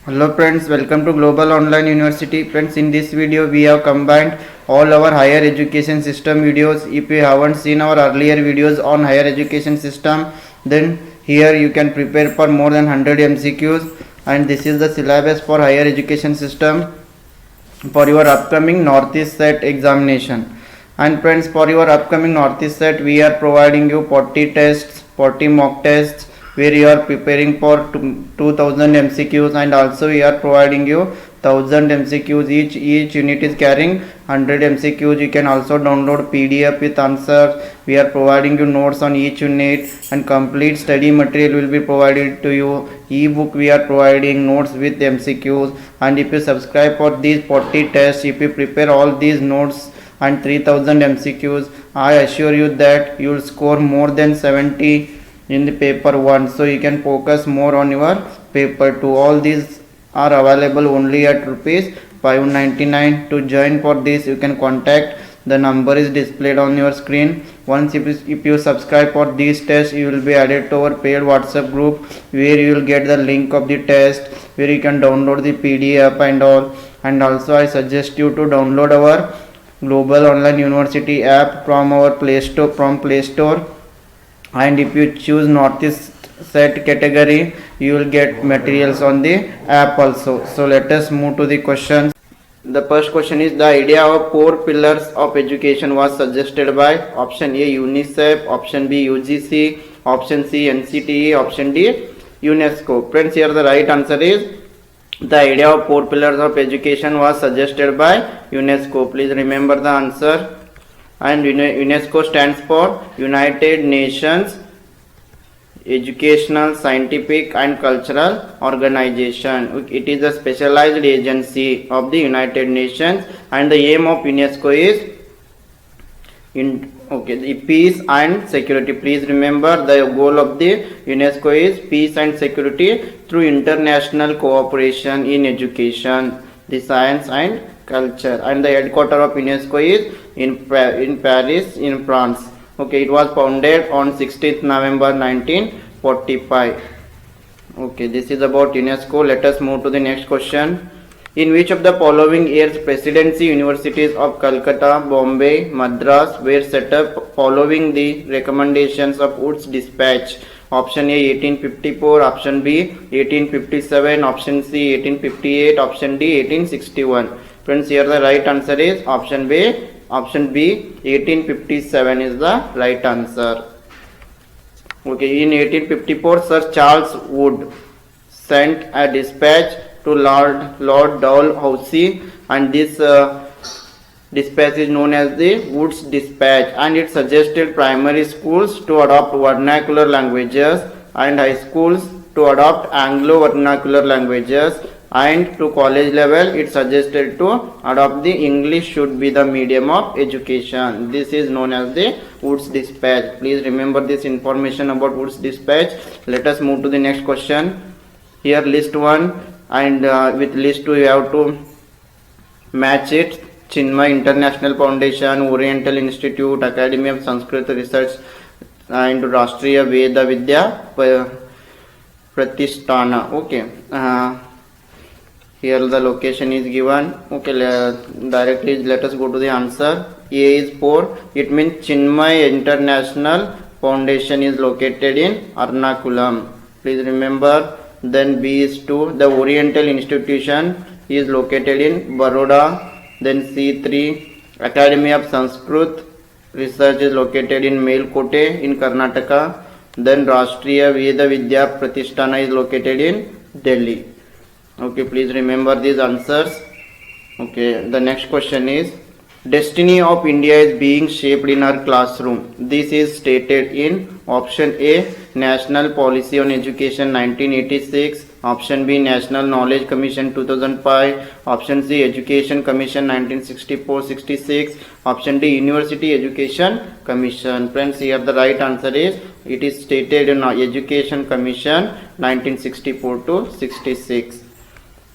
Hello friends, welcome to Global Online University. Friends, in this video we have combined all our higher education system videos. If you haven't seen our earlier videos on higher education system, then here you can prepare for more than 100 MCQs, and this is the syllabus for higher education system for your upcoming Northeast Set examination. And friends, for your upcoming Northeast Set we are providing you 40 tests, 40 mock tests, where you are preparing for 2000 MCQs, and also we are providing you 1000 MCQs. Each unit is carrying 100 MCQs. You can also download PDF with answers. We are providing you notes on each unit, and complete study material will be provided to you. Ebook we are providing, notes with MCQs. And if you subscribe for these 40 tests, if you prepare all these notes and 3000 MCQs, I assure you that you will score more than 70 in the paper 1, so you can focus more on your paper 2. All these are available only at rupees 599. To join for this, you can contact the number is displayed on your screen. Once if you subscribe for these tests, you will be added to our paid WhatsApp group, where you will get the link of the test, where you can download the PDF and all. And also I suggest you to download our Global Online University app from our Play Store. And if you choose Northeast Set category, you will get materials on the app also. So let us move to the questions. The first question is, the idea of 4 pillars of education was suggested by option A UNICEF, option B UGC, option C NCTE, option D UNESCO. Friends, here the right answer is, the idea of 4 pillars of education was suggested by UNESCO. Please remember the answer. And UNESCO stands for United Nations Educational, Scientific and Cultural Organization. It is a specialized agency of the United Nations, and the aim of UNESCO is peace and security. Please remember, the goal of the UNESCO is peace and security through international cooperation in education, the science and culture. And the headquarters of UNESCO is in Paris, in France. It was founded on 16th November 1945. This is about UNESCO. Let us move to the next question. In which of the following years presidency universities of Calcutta, Bombay, Madras were set up following the recommendations of Woods Dispatch? Option A 1854, option B 1857, option C 1858, option D 1861. Friends, here the right answer is option B. Option B 1857 is the right answer. In 1854, Sir Charles Wood sent a dispatch to Lord Dalhousie, and this dispatch is known as the Woods Dispatch, and it suggested primary schools to adopt vernacular languages and high schools to adopt Anglo-vernacular languages, and to college level it suggested to adopt the English should be the medium of education. This is known as the Woods Dispatch. Please remember this information about Woods Dispatch. Let us move to the next question. Here list 1, and with list 2 you have to match it. Chinmay International Foundation, Oriental Institute, Academy of Sanskrit Research, and Rashtriya Veda Vidya Pratishtana. Here the location is given. Directly let us go to the answer. A is 4. It means Chinmay International Foundation is located in Ernakulam. Please remember. Then B is 2. The Oriental Institution is located in Baroda. Then C3. Academy of Sanskrit Research is located in Melkote in Karnataka. Then Rashtriya Veda Vidya Pratishtana is located in Delhi. Please remember these answers. The next question is, destiny of India is being shaped in our classroom. This is stated in option A National Policy on Education 1986, option B National Knowledge Commission 2005, option C Education Commission 1964-66, option D University Education Commission. Friends, here the right answer is, it is stated in Education Commission 1964-66.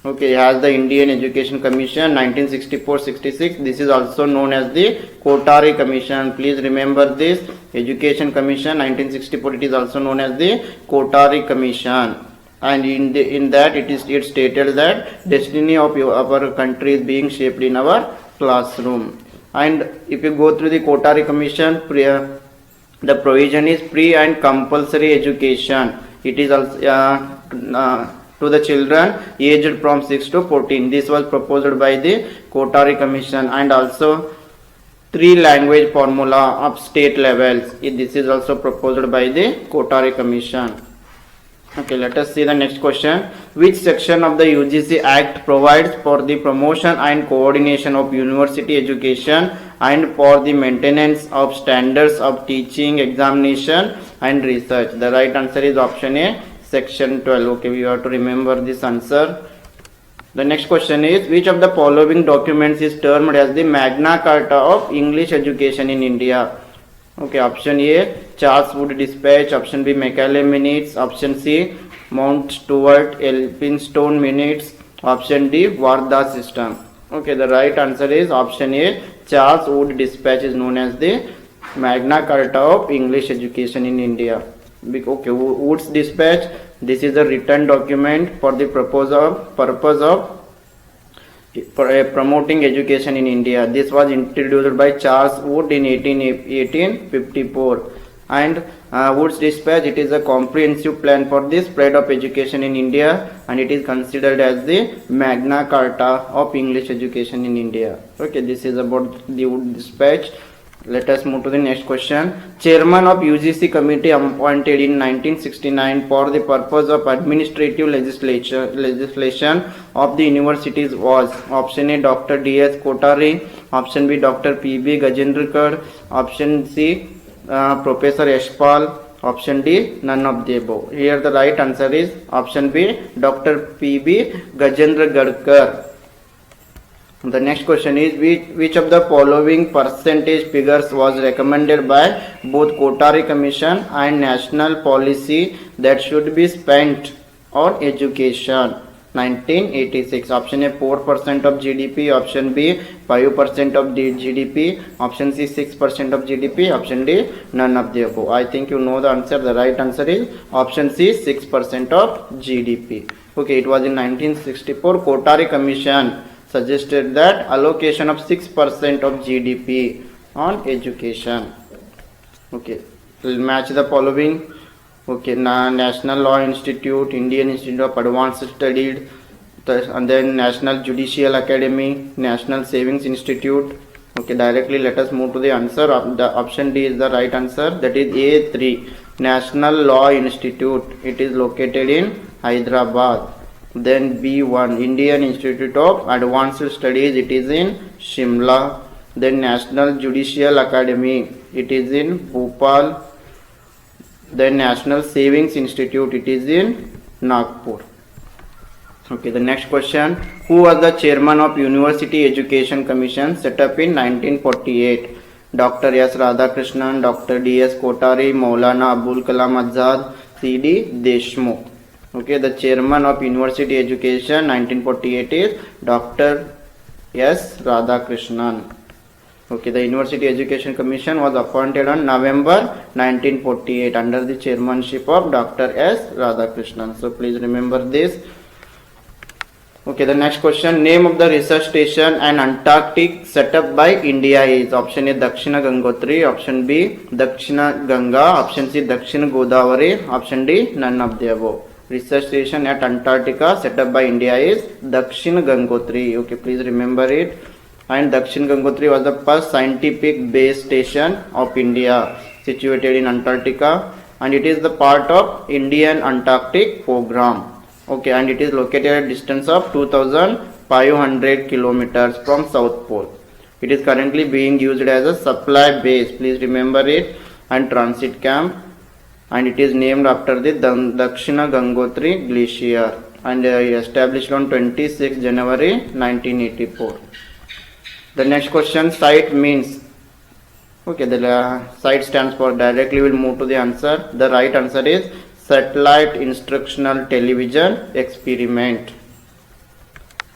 As the Indian Education Commission 1964-66, this is also known as the Kotari Commission. Please remember this, Education Commission 1964, it is also known as the Kotari Commission. and in that it stated that destiny of our country is being shaped in our classroom. And if you go through the Kothari Commission, the provision is pre and compulsory education. It is also to the children aged from 6 to 14. This was proposed by the Kothari Commission. And also 3 language formula of state levels. This is also proposed by the Kothari Commission. Okay, let us see the next question. Which section of the UGC Act provides for the promotion and coordination of university education and for the maintenance of standards of teaching, examination and research? The right answer is option A, section 12. Okay, we have to remember this answer. The next question is, which of the following documents is termed as the Magna Carta of English education in India? Okay, option A, Charles Wood Dispatch. Option B, Macaulay Minutes. Option C, Mount Stuart Elphinstone Minutes. Option D, Warda System. Okay, the right answer is option A, Charles Wood Dispatch is known as the Magna Carta of English education in India. Okay, Wood's Dispatch, this is a written document for the purpose of promoting education in India. This was introduced by Charles Wood in 1854. And Wood's Dispatch, it is a comprehensive plan for the spread of education in India, and it is considered as the Magna Carta of English education in India. Okay, this is about the Wood Dispatch. Let us move to the next question. Chairman of UGC committee appointed in 1969 for the purpose of administrative legislation of the universities was option A, Dr. D.S. Kothari. Option B, Dr. P.B. Gajendrakar. Option C, Professor Yashpal. Option D, none of the above. Here the right answer is option B, Dr. P.B. Gajendrakar. The next question is, which of the following percentage figures was recommended by both Kothari Commission and national policy that should be spent on education? 1986. Option A, 4% of GDP. Option B, 5% of GDP. Option C, 6% of GDP. Option D, none of the above. I think you know the answer. The right answer is option C, 6% of GDP. Okay, it was in 1964. Kothari Commission suggested that allocation of 6% of GDP on education. Okay, we'll match the following. Okay, National Law Institute, Indian Institute of Advanced Studies, and then National Judicial Academy, National Savings Institute. Okay, directly let us move to the answer. The option D is the right answer. That is A3, National Law Institute. It is located in Hyderabad. Then B1, Indian Institute of Advanced Studies, it is in Shimla. Then National Judicial Academy, it is in Bhopal. Then National Savings Institute, it is in Nagpur. Okay, the next question. Who was the chairman of University Education Commission set up in 1948? Dr. S. Radhakrishnan, Dr. D.S. Kothari, Maulana Abul Kalam Azad, C.D. Deshmukh. Okay, the chairman of University Education 1948 is Dr. S. Radhakrishnan. Okay, the University Education Commission was appointed on November 1948 under the chairmanship of Dr. S. Radhakrishnan. So please remember this. Okay, the next question. Name of the research station and Antarctic set up by India is option A, Dakshina Gangotri. Option B, Dakshina Ganga. Option C, Dakshina Godavari. Option D, none of the above. Research station at Antarctica set up by India is Dakshin Gangotri. Okay, please remember it. And Dakshin Gangotri was the first scientific base station of India situated in Antarctica, and it is the part of Indian Antarctic program. Okay, and it is located at a distance of 2,500 kilometers from South Pole. It is currently being used as a supply base. Please remember it, and transit camp. And it is named after the Dakshina Gangotri Glacier, and established on 26 January 1984. The next question, site means. Okay, the site stands for, directly we'll move to the answer. The right answer is Satellite Instructional Television Experiment.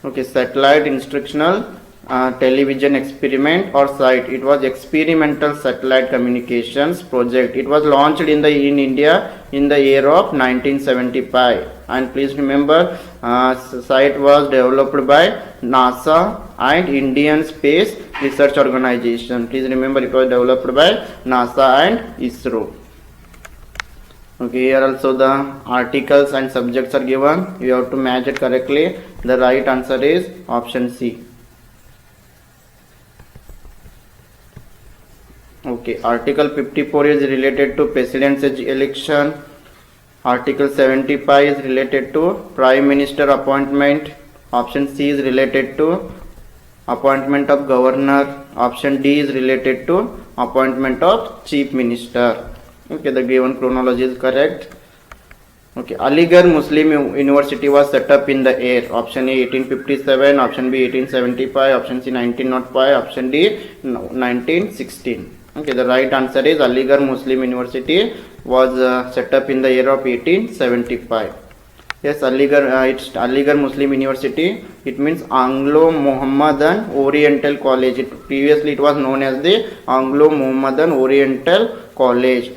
Okay, Satellite Instructional television experiment or site. It was experimental satellite communications project. It was launched in India in the year of 1975. And please remember, site was developed by NASA and Indian Space Research Organization. Please remember, it was developed by NASA and ISRO. Okay, here also the articles and subjects are given. You have to match it correctly. The right answer is option C. Okay, article 54 is related to presidential election. Article 75 is related to prime minister appointment. Option C is related to appointment of governor. Option D is related to appointment of chief minister. Okay, the given chronology is correct. Okay, Aligarh Muslim University was set up in the year. Option A 1857, option B 1875, option C 1905, option D 1916. Okay, the right answer is Aligarh Muslim University was set up in the year of 1875. Yes, it's Aligarh Muslim University. It means Anglo-Mohammedan Oriental College. Previously it was known as the Anglo-Mohammedan Oriental College.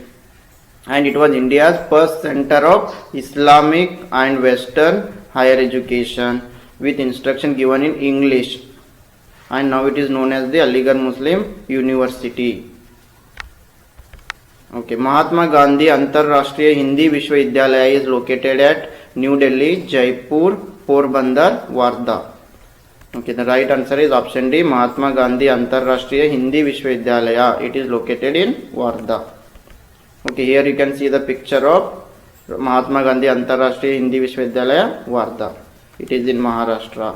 And it was India's first center of Islamic and Western higher education with instruction given in English. And now it is known as the Aligarh Muslim University. Okay, Mahatma Gandhi Antarrashtriya Hindi Vishwavidyalaya is located at New Delhi, Jaipur, Porbandar, Wardha. Okay, the right answer is option D, Mahatma Gandhi Antarrashtriya Hindi Vishwavidyalaya. It is located in Wardha. Okay, here you can see the picture of Mahatma Gandhi Antarrashtriya Hindi Vishwavidyalaya, Wardha. It is in Maharashtra.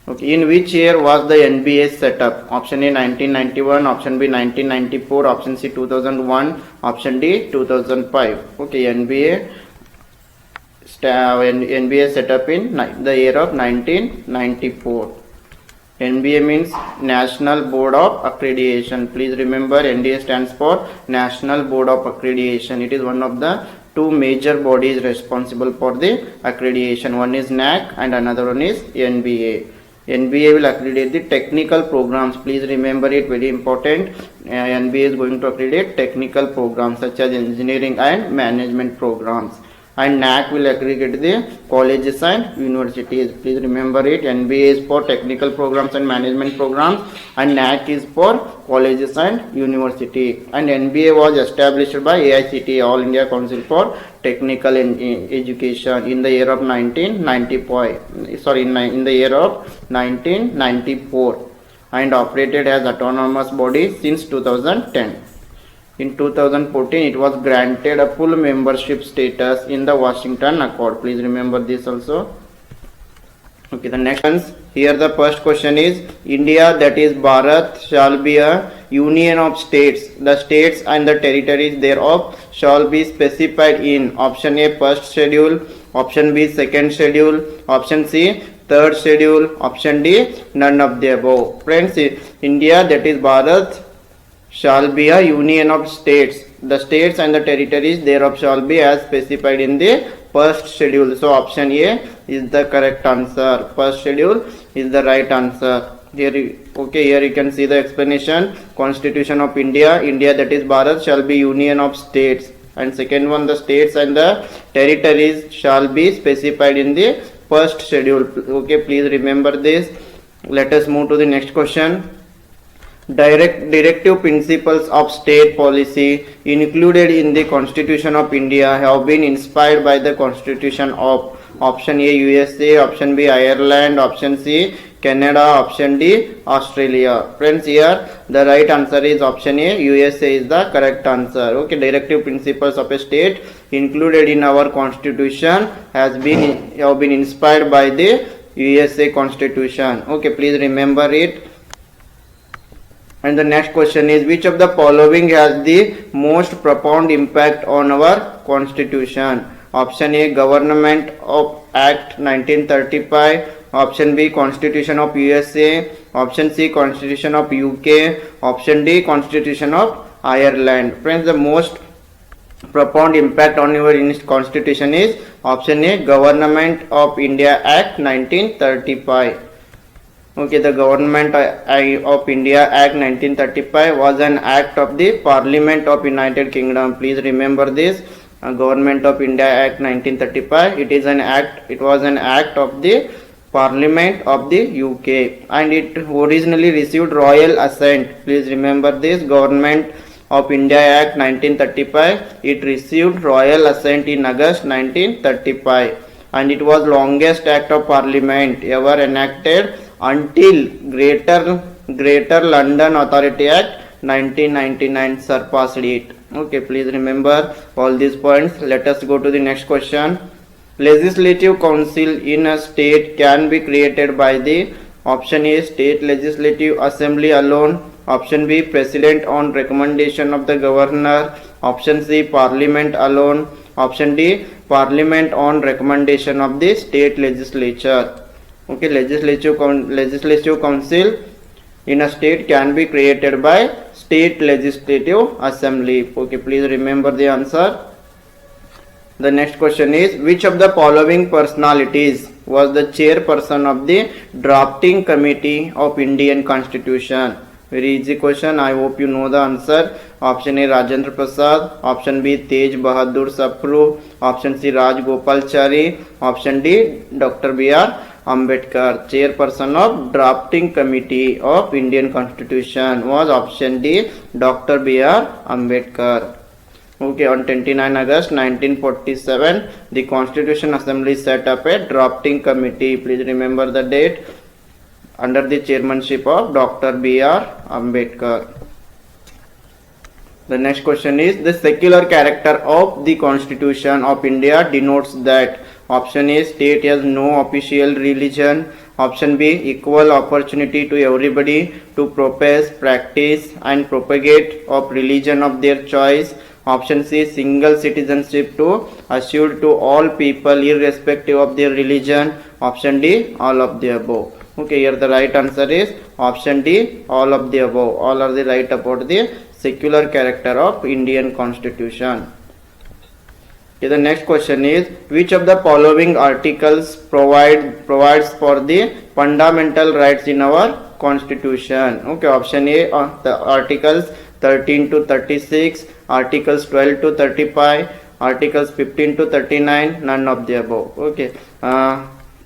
Okay, in which year was the NBA set up? Option A 1991, option B 1994, option C 2001, option D 2005. Okay, NBA set up in the year of 1994. NBA means National Board of Accreditation. Please remember, NDA stands for National Board of Accreditation. It is one of the two major bodies responsible for the accreditation. One is NAAC and another one is NBA. NBA will accredit the technical programs. Please remember it, very important. NBA is going to accredit technical programs such as engineering and management programs. And NAAC will accredit the colleges and universities. Please remember it. NBA is for technical programs and management programs, and NAAC is for colleges and university. And NBA was established by AICTE, All India Council for Technical Education, in the year of 1994, and operated as autonomous body since 2010. In 2014, it was granted a full membership status in the Washington Accord. Please remember this also. Okay, the next one. Here the first question is, India, that is Bharat, shall be a union of states. The states and the territories thereof shall be specified in option A first schedule, option B second schedule, option C third schedule, option D none of the above. Friends, India, that is Bharat, shall be a union of states. The states and the territories thereof shall be as specified in the first schedule. So option A is the correct answer. First schedule is the right answer. Here you can see the explanation. Constitution of India, India, that is Bharat, shall be union of states. And second one, the states and the territories shall be specified in the first schedule. Okay, please remember this. Let us move to the next question. Directive principles of state policy included in the Constitution of India have been inspired by the Constitution of option A USA, option B Ireland, option C Canada, option D Australia. Friends, here the right answer is option A, USA is the correct answer. Okay, directive principles of a state included in our Constitution have been inspired by the USA Constitution. Okay, please remember it. And the next question is, which of the following has the most profound impact on our Constitution? Option A, Government of Act 1935, option B, Constitution of USA, option C, Constitution of UK, option D, Constitution of Ireland. Friends, the most profound impact on your Constitution is option A, Government of India Act 1935. Okay, the Government of India Act 1935 was an act of the Parliament of United Kingdom. Please remember this. Government of India Act 1935. It is an act. It was an act of the Parliament of the UK, and it originally received royal assent. Please remember this. Government of India Act 1935. It received royal assent in August 1935, and it was longest act of Parliament ever enacted until Greater London Authority Act 1999 surpassed it. Okay, please remember all these points. Let us go to the next question. Legislative council in a state can be created by the option A, state legislative assembly alone, option B, president on recommendation of the governor, option C, parliament alone, option D, parliament on recommendation of the state legislature. Okay, legislative council in a state can be created by state legislative assembly. Okay, please remember the answer. The next question is, which of the following personalities was the chairperson of the drafting committee of Indian Constitution? Very easy question. I hope you know the answer. Option A, Rajendra Prasad. Option B, Tej Bahadur Sapru. Option C, Raj Gopalachari. Option D, Dr. B.R. Ambedkar. Chairperson of drafting committee of Indian Constitution was option D, Dr. B.R. Ambedkar. Okay, on 29 August 1947, the Constitution Assembly set up a drafting committee. Please remember the date. Under the chairmanship of Dr. B.R. Ambedkar. The next question is, the secular character of the Constitution of India denotes that option A, state has no official religion, option B, equal opportunity to everybody to profess, practice and propagate of religion of their choice, option C, single citizenship to assured to all people irrespective of their religion, option D, all of the above. Okay, here the right answer is option D, all of the above. All are the right about the secular character of Indian Constitution. Okay, the next question is, which of the following articles provides for the fundamental rights in our Constitution? Okay, option A, the articles 13 to 36, articles 12 to 35, articles 15 to 39, none of the above. Okay,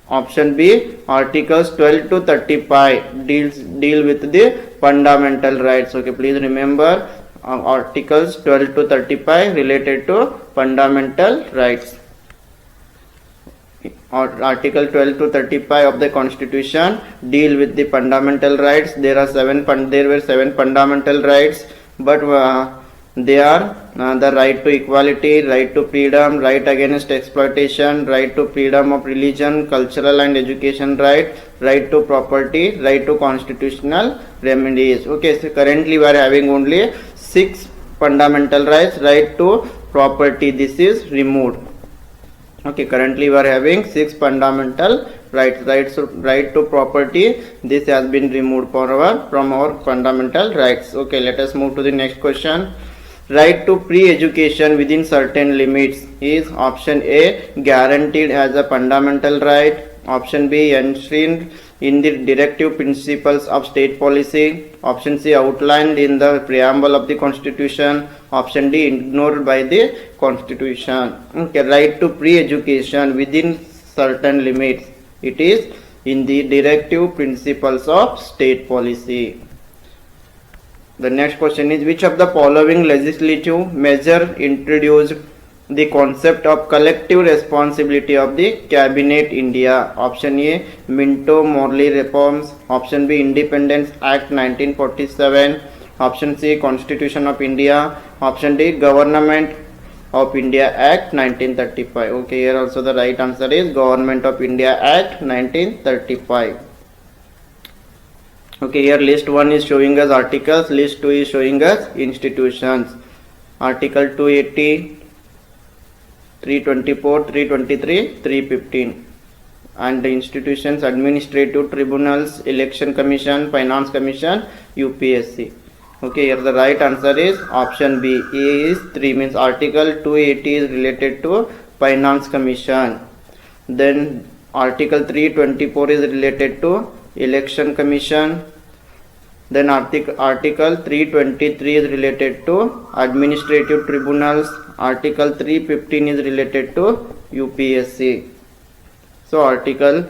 option B, articles 12 to 35 deal with the fundamental rights. Okay, please remember articles 12 to 35 related to fundamental rights. Article 12 to 35 of the Constitution deal with the fundamental rights. There were seven fundamental rights, but they are the right to equality, right to freedom, right against exploitation, right to freedom of religion, cultural and education right to property, right to constitutional remedies. Okay, so currently we are having only 6 fundamental rights. Right to property, this is removed. Okay, currently we are having 6 fundamental rights. Right to property, this has been removed from our fundamental rights. Okay, let us move to the next question. Right to free education within certain limits is option A, guaranteed as a fundamental right, option B, enshrined in the directive principles of state policy, option C, outlined in the preamble of the Constitution, option D, ignored by the Constitution. Okay, right to free education within certain limits, it is in the directive principles of state policy. The next question is, which of the following legislative measure introduced the concept of collective responsibility of the Cabinet India? Option A, Minto-Morley reforms, option B, Independence Act 1947, option C, Constitution of India, option D, Government of India Act 1935. Okay, here also the right answer is Government of India Act 1935. Okay, here list 1 is showing us articles, list 2 is showing us institutions. Article 280, 324, 323, 315, and the institutions: administrative tribunals, election commission, finance commission, UPSC. Okay, here the right answer is option B. A is 3, means article 280 is related to finance commission, then article 324 is related to Election Commission. Then Article 323 is related to administrative tribunals. Article 315 is related to UPSC. So Article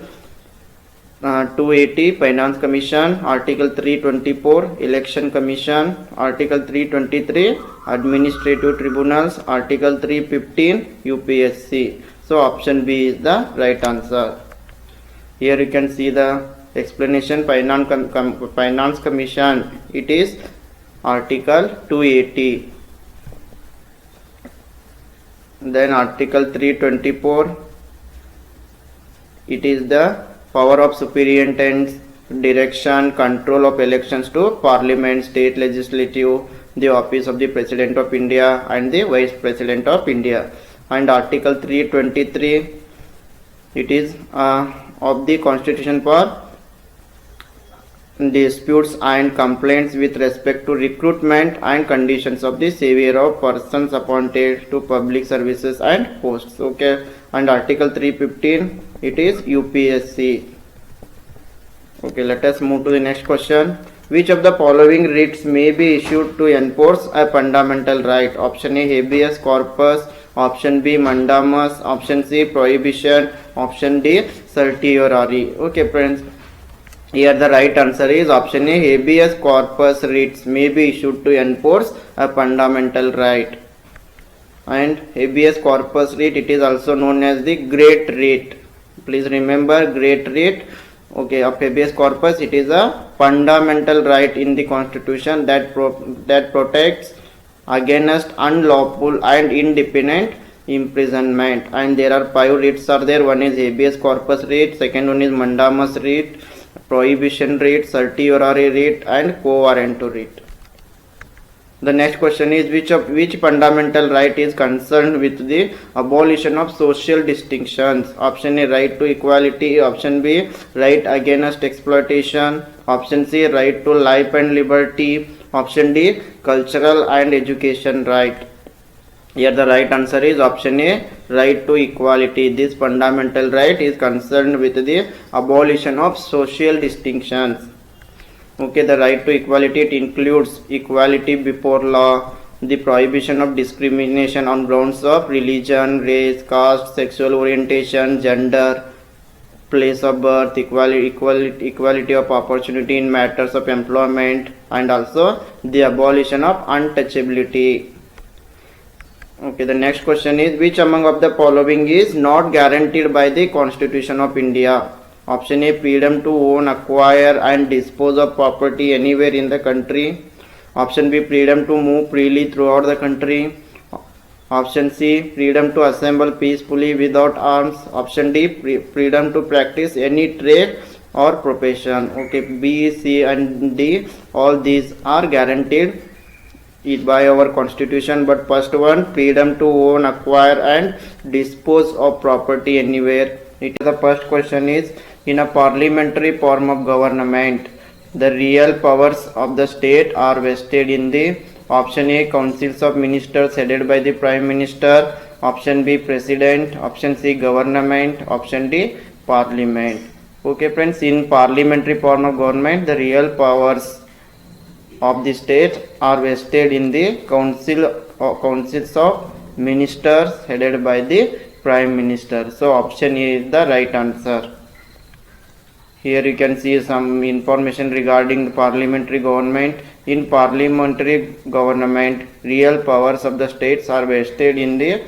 280 Finance Commission, Article 324 Election Commission, Article 323 Administrative Tribunals, Article 315 UPSC. So option B is the right answer. Here you can see the explanation. Finance Commission, it is Article 280. Then Article 324, it is the power of superintendence, direction, control of elections to Parliament, State Legislative, the office of the President of India and the Vice President of India. And Article 323, it is of the Constitution for disputes and complaints with respect to recruitment and conditions of the savior of persons appointed to public services and posts. Okay. And Article 315, it is UPSC. Okay, let us move to the next question. Which of the following writs may be issued to enforce a fundamental right? Option A, habeas corpus. Option B, mandamus. Option C, prohibition. Option D, certiorari. Okay friends, here the right answer is option A, habeas corpus writs may be issued to enforce a fundamental right. And habeas corpus writ, it is also known as the great writ. Please remember, great writ, okay, of habeas corpus, it is a fundamental right in the Constitution that protects against unlawful and independent imprisonment. And there are 5 writs are there. One is habeas corpus writ, second one is mandamus writ, prohibition writ, certiorari writ, and quo warranto writ. The next question is which fundamental right is concerned with the abolition of social distinctions? Option A, right to equality. Option B, right against exploitation. Option C, right to life and liberty. Option D, cultural and education right. Here the right answer is option A, right to equality. This fundamental right is concerned with the abolition of social distinctions. Okay, the right to equality, it includes equality before law, the prohibition of discrimination on grounds of religion, race, caste, sexual orientation, gender, place of birth, equality of opportunity in matters of employment, and also the abolition of untouchability. Okay, the next question is which among of the following is not guaranteed by the Constitution of India? Option A, freedom to own, acquire and dispose of property anywhere in the country. Option B, freedom to move freely throughout the country. Option C, freedom to assemble peacefully without arms. Option D, freedom to practice any trade or profession. Okay, B, C and D, all these are guaranteed by our Constitution, but first one, freedom to own, acquire and dispose of property anywhere. The first question is, in a parliamentary form of government, the real powers of the state are vested in the option A, councils of ministers headed by the Prime Minister. Option B, President. Option C, government. Option D, Parliament. Okay friends, in parliamentary form of government, the real powers of the state are vested in the councils of ministers headed by the Prime Minister. So option A is the right answer. Here you can see some information regarding the parliamentary government. In parliamentary government, real powers of the states are vested in the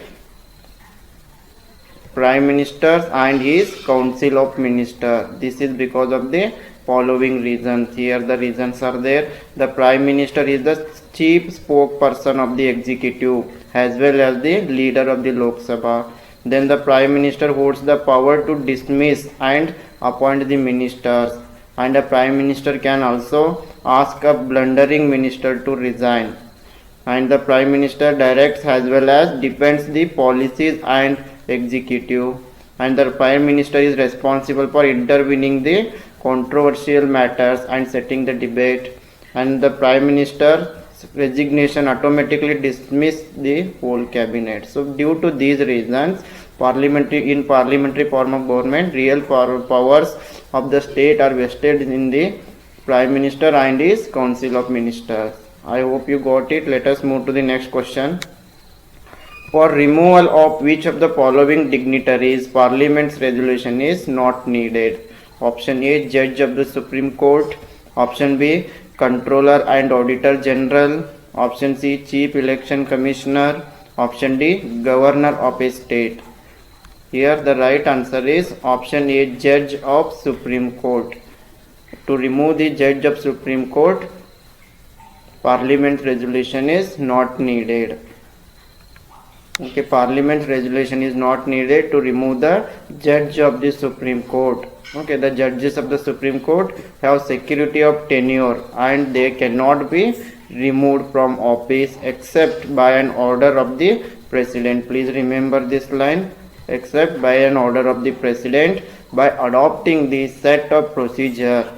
Prime Minister and his Council of Ministers. This is because of the following reasons. Here the reasons are there. The Prime Minister is the chief spokesperson of the executive as well as the leader of the Lok Sabha. Then the Prime Minister holds the power to dismiss and appoint the ministers, and the Prime Minister can also ask a blundering minister to resign. And the Prime Minister directs as well as defends the policies and executive, and the Prime Minister is responsible for intervening the controversial matters and setting the debate, and the Prime Minister's resignation automatically dismiss the whole cabinet. So due to these reasons, in parliamentary form of government, real powers of the state are vested in the Prime Minister and his Council of Ministers. I hope you got it. Let us move to the next question. For removal of which of the following dignitaries Parliament's resolution is not needed? Option A, Judge of the Supreme Court. Option B, Controller and Auditor General. Option C, Chief Election Commissioner. Option D, Governor of a state. Here the right answer is option A, Judge of Supreme Court. To remove the Judge of Supreme Court, Parliament resolution is not needed. Okay, Parliament resolution is not needed to remove the Judge of the Supreme Court. Okay, the judges of the Supreme Court have security of tenure and they cannot be removed from office except by an order of the President. Please remember this line, except by an order of the President by adopting the set of procedure.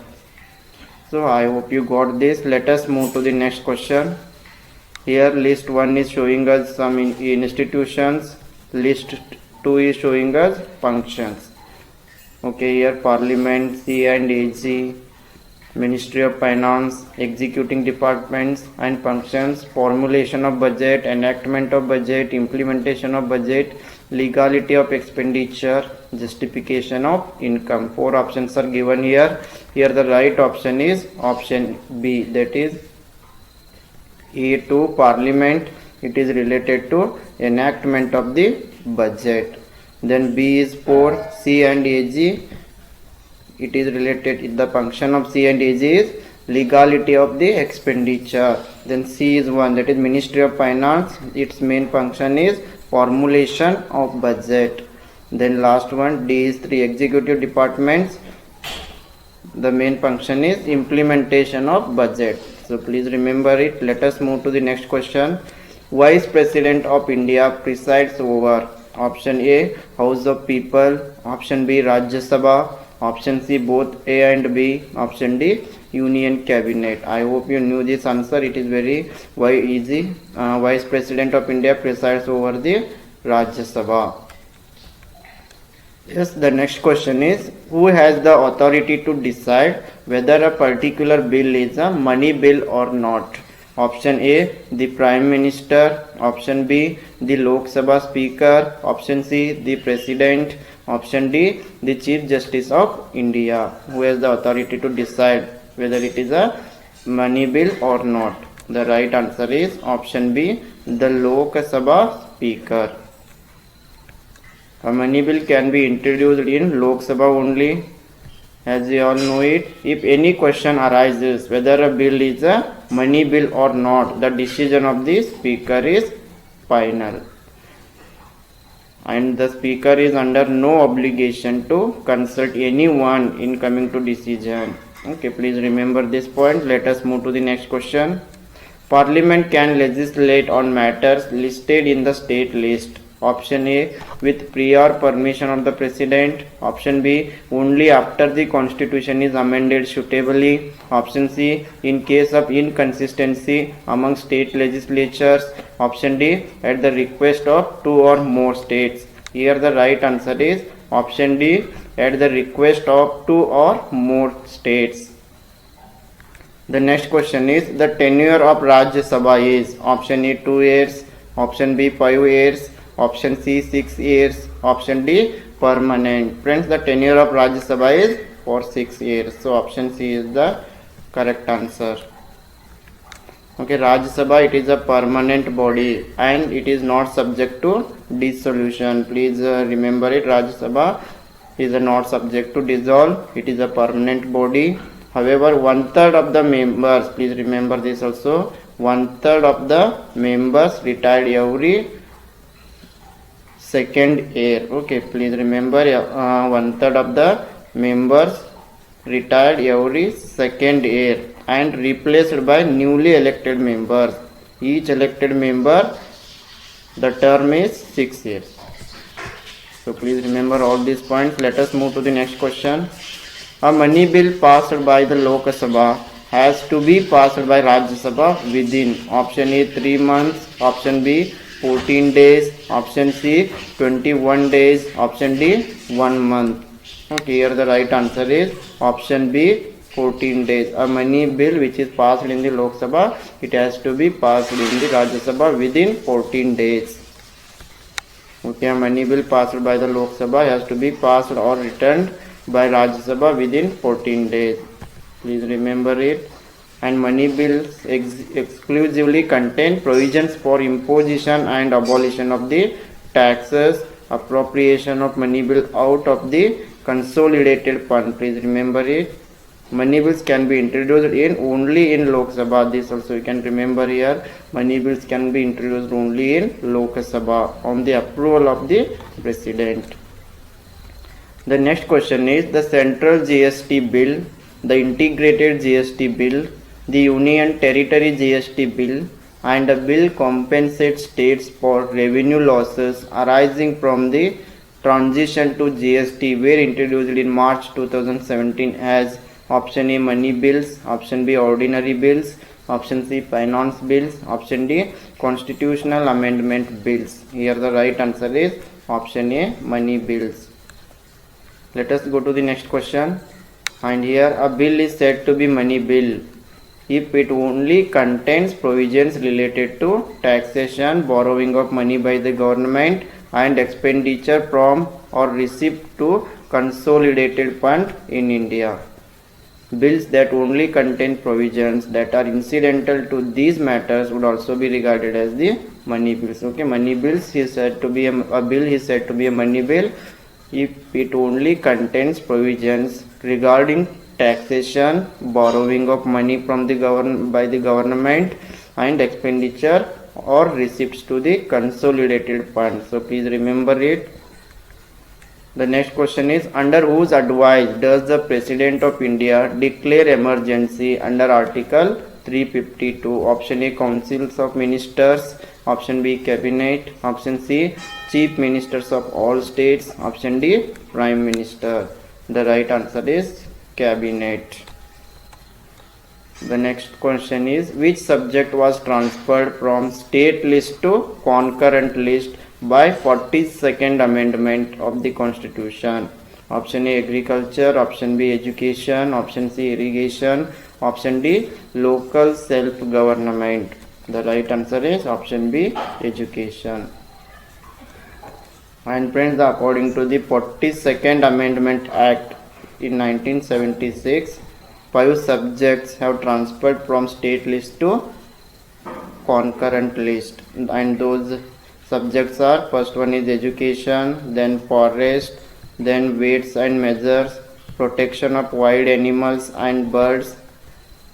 So I hope you got this. Let us move to the next question. Here list 1 is showing us some institutions, list 2 is showing us functions. Okay, here Parliament, C&AG, Ministry of Finance, executing departments and functions, formulation of budget, enactment of budget, implementation of budget, legality of expenditure, justification of income. 4 options are given here. Here the right option is option B, that is A2, Parliament. It is related to enactment of the budget. Then B is 4, C&AG. It is related, the function of C&AG is legality of the expenditure. Then C is 1, that is Ministry of Finance. Its main function is formulation of budget. Then last one, D is 3, executive departments. The main function is implementation of budget. So please remember it. Let us move to the next question. Vice President of India presides over option A, House of People. Option B, Rajya Sabha. Option C, both A and B. Option D, Union Cabinet. I hope you knew this answer. It is very easy. Vice President of India presides over the Rajya Sabha. Yes, the next question is, who has the authority to decide whether a particular bill is a money bill or not? Option A, the Prime Minister. Option B, the Lok Sabha Speaker. Option C, the President. Option D, the Chief Justice of India. Who has the authority to decide whether it is a money bill or not? The right answer is option B, the Lok Sabha Speaker. A money bill can be introduced in Lok Sabha only. As you all know it, if any question arises whether a bill is a money bill or not, the decision of the Speaker is final. And the Speaker is under no obligation to consult anyone in coming to decision. Okay, please remember this point. Let us move to the next question. Parliament can legislate on matters listed in the state list. Option A, with prior permission of the President. Option B, only after the Constitution is amended suitably. Option C, in case of inconsistency among state legislatures. Option D, at the request of 2 or more states. Here the right answer is option D, at the request of 2 or more states. The next question is, the tenure of Rajya Sabha is option A 2 years, option B 5 years, option C 6 years, option D permanent. Friends, the tenure of Rajya Sabha is for 6 years. So option C is the correct answer. Okay, Rajya Sabha, it is a permanent body and it is not subject to dissolution. Please remember it. Rajya Sabha is not subject to dissolve. It is a permanent body. However, 1/3 of the members, please remember this also, 1/3 of the members retired every second year. Okay, please remember 1/3 of the members retired every second year and replaced by newly elected members. Each elected member, the term is 6 years. So please remember all these points. Let us move to the next question. A money bill passed by the Lok Sabha has to be passed by Rajya Sabha within option A 3 months, option B 14 days, option C 21 days, option D 1 month. Okay, here the right answer is option B, 14 days. A money bill which is passed in the Lok Sabha, it has to be passed in the Rajya Sabha within 14 days. Okay, a money bill passed by the Lok Sabha has to be passed or returned by Rajya Sabha within 14 days. Please remember it. And money bills exclusively contain provisions for imposition and abolition of the taxes, appropriation of money bill out of the consolidated fund. Please remember it. Money bills can be introduced in only in Lok Sabha. This also you can remember here. Money bills can be introduced only in Lok Sabha on the approval of the president. The next question is the central GST bill, the integrated GST bill, the union territory GST bill, and a bill compensates states for revenue losses arising from the transition to GST were introduced in March 2017 as option A money bills, option B ordinary bills, option C finance bills, option D constitutional amendment bills. Here the right answer is option A money bills. Let us go to the next question. And here a bill is said to be money bill if it only contains provisions related to taxation, borrowing of money by the government, and expenditure from or receipt to consolidated fund in India. Bills that only contain provisions that are incidental to these matters would also be regarded as the money bills. Okay, money bills is said to be a bill is said to be a money bill if it only contains provisions regarding taxation, borrowing of money from the by the government, and expenditure or receipts to the consolidated fund. So please remember it. The next question is under whose advice does the President of India declare emergency under Article 352? Option A Councils of Ministers, option B Cabinet, option C Chief Ministers of all states, option D Prime Minister. The right answer is Cabinet. The next question is which subject was transferred from state list to concurrent list by 42nd amendment of the Constitution? Option A agriculture, option B education, option C irrigation, option D local self-government. The right answer is option B education. And friends, according to the 42nd Amendment Act in 1976, 5 subjects have transferred from state list to concurrent list, and those subjects are first one is education, then forest, then weights and measures, protection of wild animals and birds,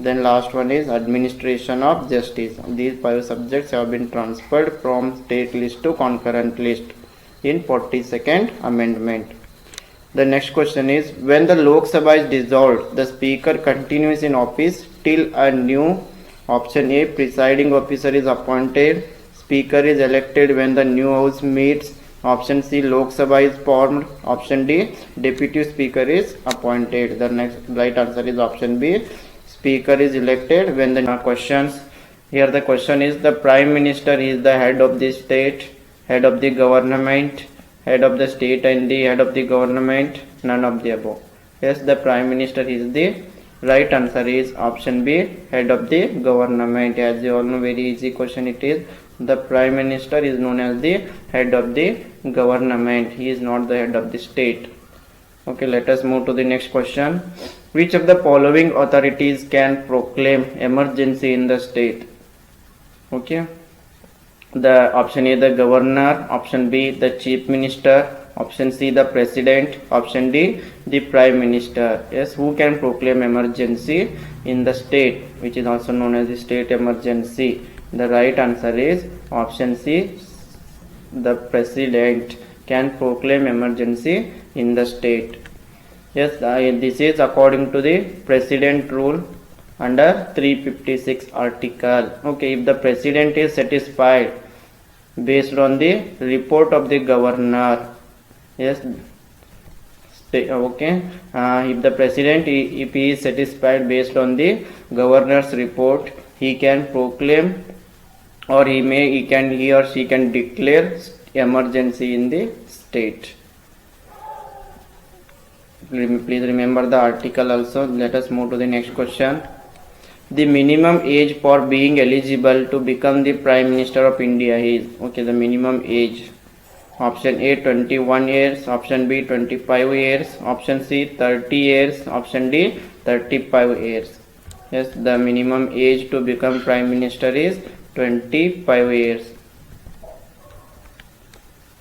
then last one is administration of justice. These 5 subjects have been transferred from state list to concurrent list in 42nd Amendment. The next question is when the Lok Sabha is dissolved, the Speaker continues in office till a new option A presiding officer is appointed, Speaker is elected when the new house meets, option C Lok Sabha is formed, option D Deputy Speaker is appointed. The next right answer is option B, Speaker is elected when the questions. Here the question is the Prime Minister is the head of the state, head of the government, head of the state and the head of the government, none of the above. Yes, the Prime Minister is the right answer is option B, head of the government. As you all know, very easy question it is. The Prime Minister is known as the head of the government. He is not the head of the state. Okay, let us move to the next question. Which of the following authorities can proclaim emergency in the state? Okay. The option A the governor, option B the chief minister, option C the president, option D the prime minister. Yes, who can proclaim emergency in the state, which is also known as the state emergency? The right answer is option C, the president can proclaim emergency in the state. Yes, this is according to the president rule under 356 article. Okay, if the president is satisfied based on the report of the governor, yes, okay, if the president, if he is satisfied based on the governor's report, he can proclaim or he or she can declare emergency in the state. Please remember the article also. Let us move to the next question. The minimum age for being eligible to become the Prime Minister of India is, okay, the minimum age. Option A 21 years, option B 25 years, option C 30 years, option D 35 years. Yes, the minimum age to become Prime Minister is 25 years.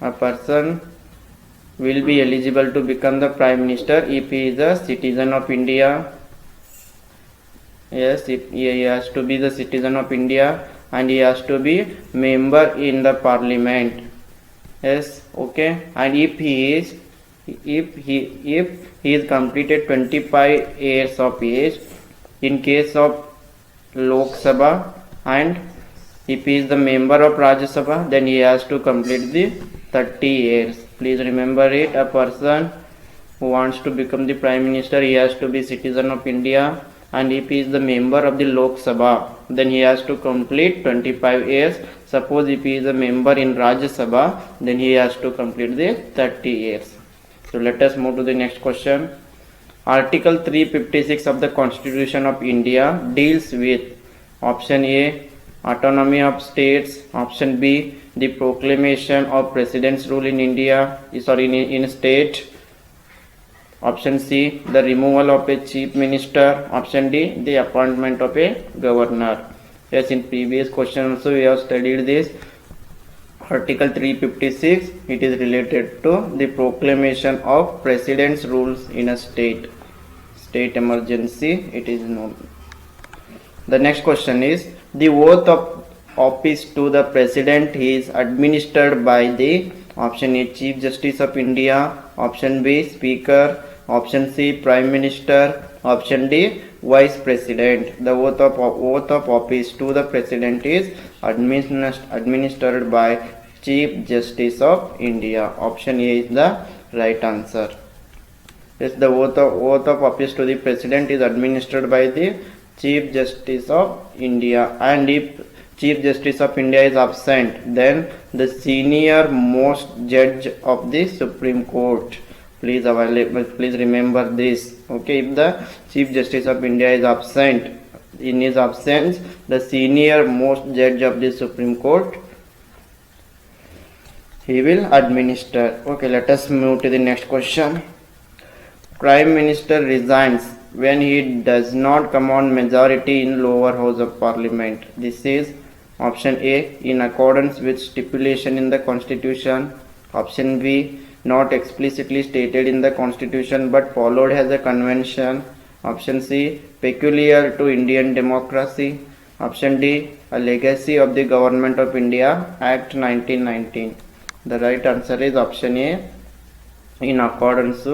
A person will be eligible to become the Prime Minister if he is a citizen of India. Yes, if he has to be the citizen of India and he has to be member in the parliament. Yes, okay, and if he is completed 25 years of age in case of Lok Sabha, and if he is the member of Rajya Sabha, then he has to complete the 30 years. Please remember it. A person who wants to become the Prime Minister, he has to be citizen of India, and if he is the member of the Lok Sabha, then he has to complete 25 years. Suppose if he is a member in Rajya Sabha, then he has to complete the 30 years. So let us move to the next question. Article 356 of the Constitution of India deals with, option A, autonomy of states, option B, the proclamation of President's rule in India, in a state, option C, the removal of a chief minister, option D, the appointment of a governor. Yes, in previous question also we have studied this. Article 356, it is related to the proclamation of President's rules in a state emergency, it is known. The next question is, the oath of office to the President is administered by the, option A, Chief Justice of India, option B, Speaker, option C, Prime Minister, option D, Vice President. The oath of office to the President is administered by Chief Justice of India. Option A is the right answer. Yes, the oath of office to the President is administered by the Chief Justice of India, and if Chief Justice of India is absent, then the senior most judge of the Supreme Court. Please remember this. Okay, if the Chief Justice of India is absent, in his absence, the senior most judge of the Supreme Court, he will administer. Okay, let us move to the next question. Prime Minister resigns when he does not command majority in lower house of parliament. This is, option A, in accordance with stipulation in the constitution, option B, not explicitly stated in the constitution but followed as a convention, option C, peculiar to Indian democracy, option D, a legacy of the Government of India Act 1919. The right answer is option A, in accordance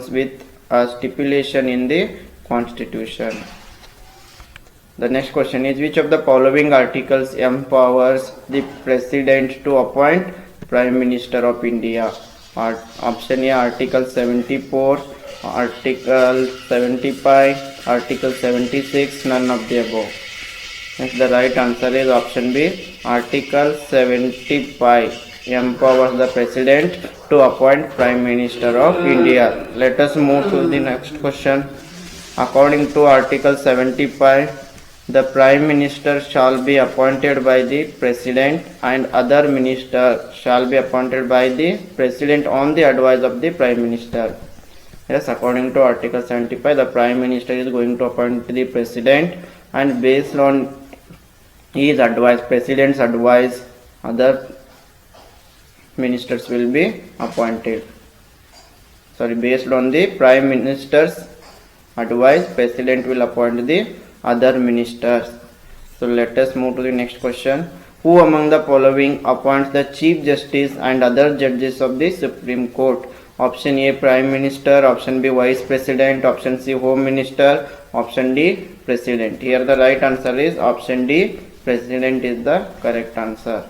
with a stipulation in the constitution. The next question is, which of the following articles empowers the President to appoint Prime Minister of India? Option A, Article 74, Article 75, Article 76, none of the above. Yes, the right answer is option B, Article 75 empowers the President to appoint Prime Minister of India. Let us move to the next question. According to Article 75, the Prime Minister shall be appointed by the President and other ministers shall be appointed by the President on the advice of the Prime Minister. Yes, according to Article 75, the Prime Minister is going to appoint the President, and based on his advice, President's advice, other ministers will be appointed. Based on the Prime Minister's advice, President will appoint the other ministers. So let us move to the next question. Who among the following appoints the Chief Justice and other judges of the Supreme Court? Option A, Prime Minister, option B, Vice President, option C, Home Minister, option D, President. Here the right answer is option D, President is the correct answer.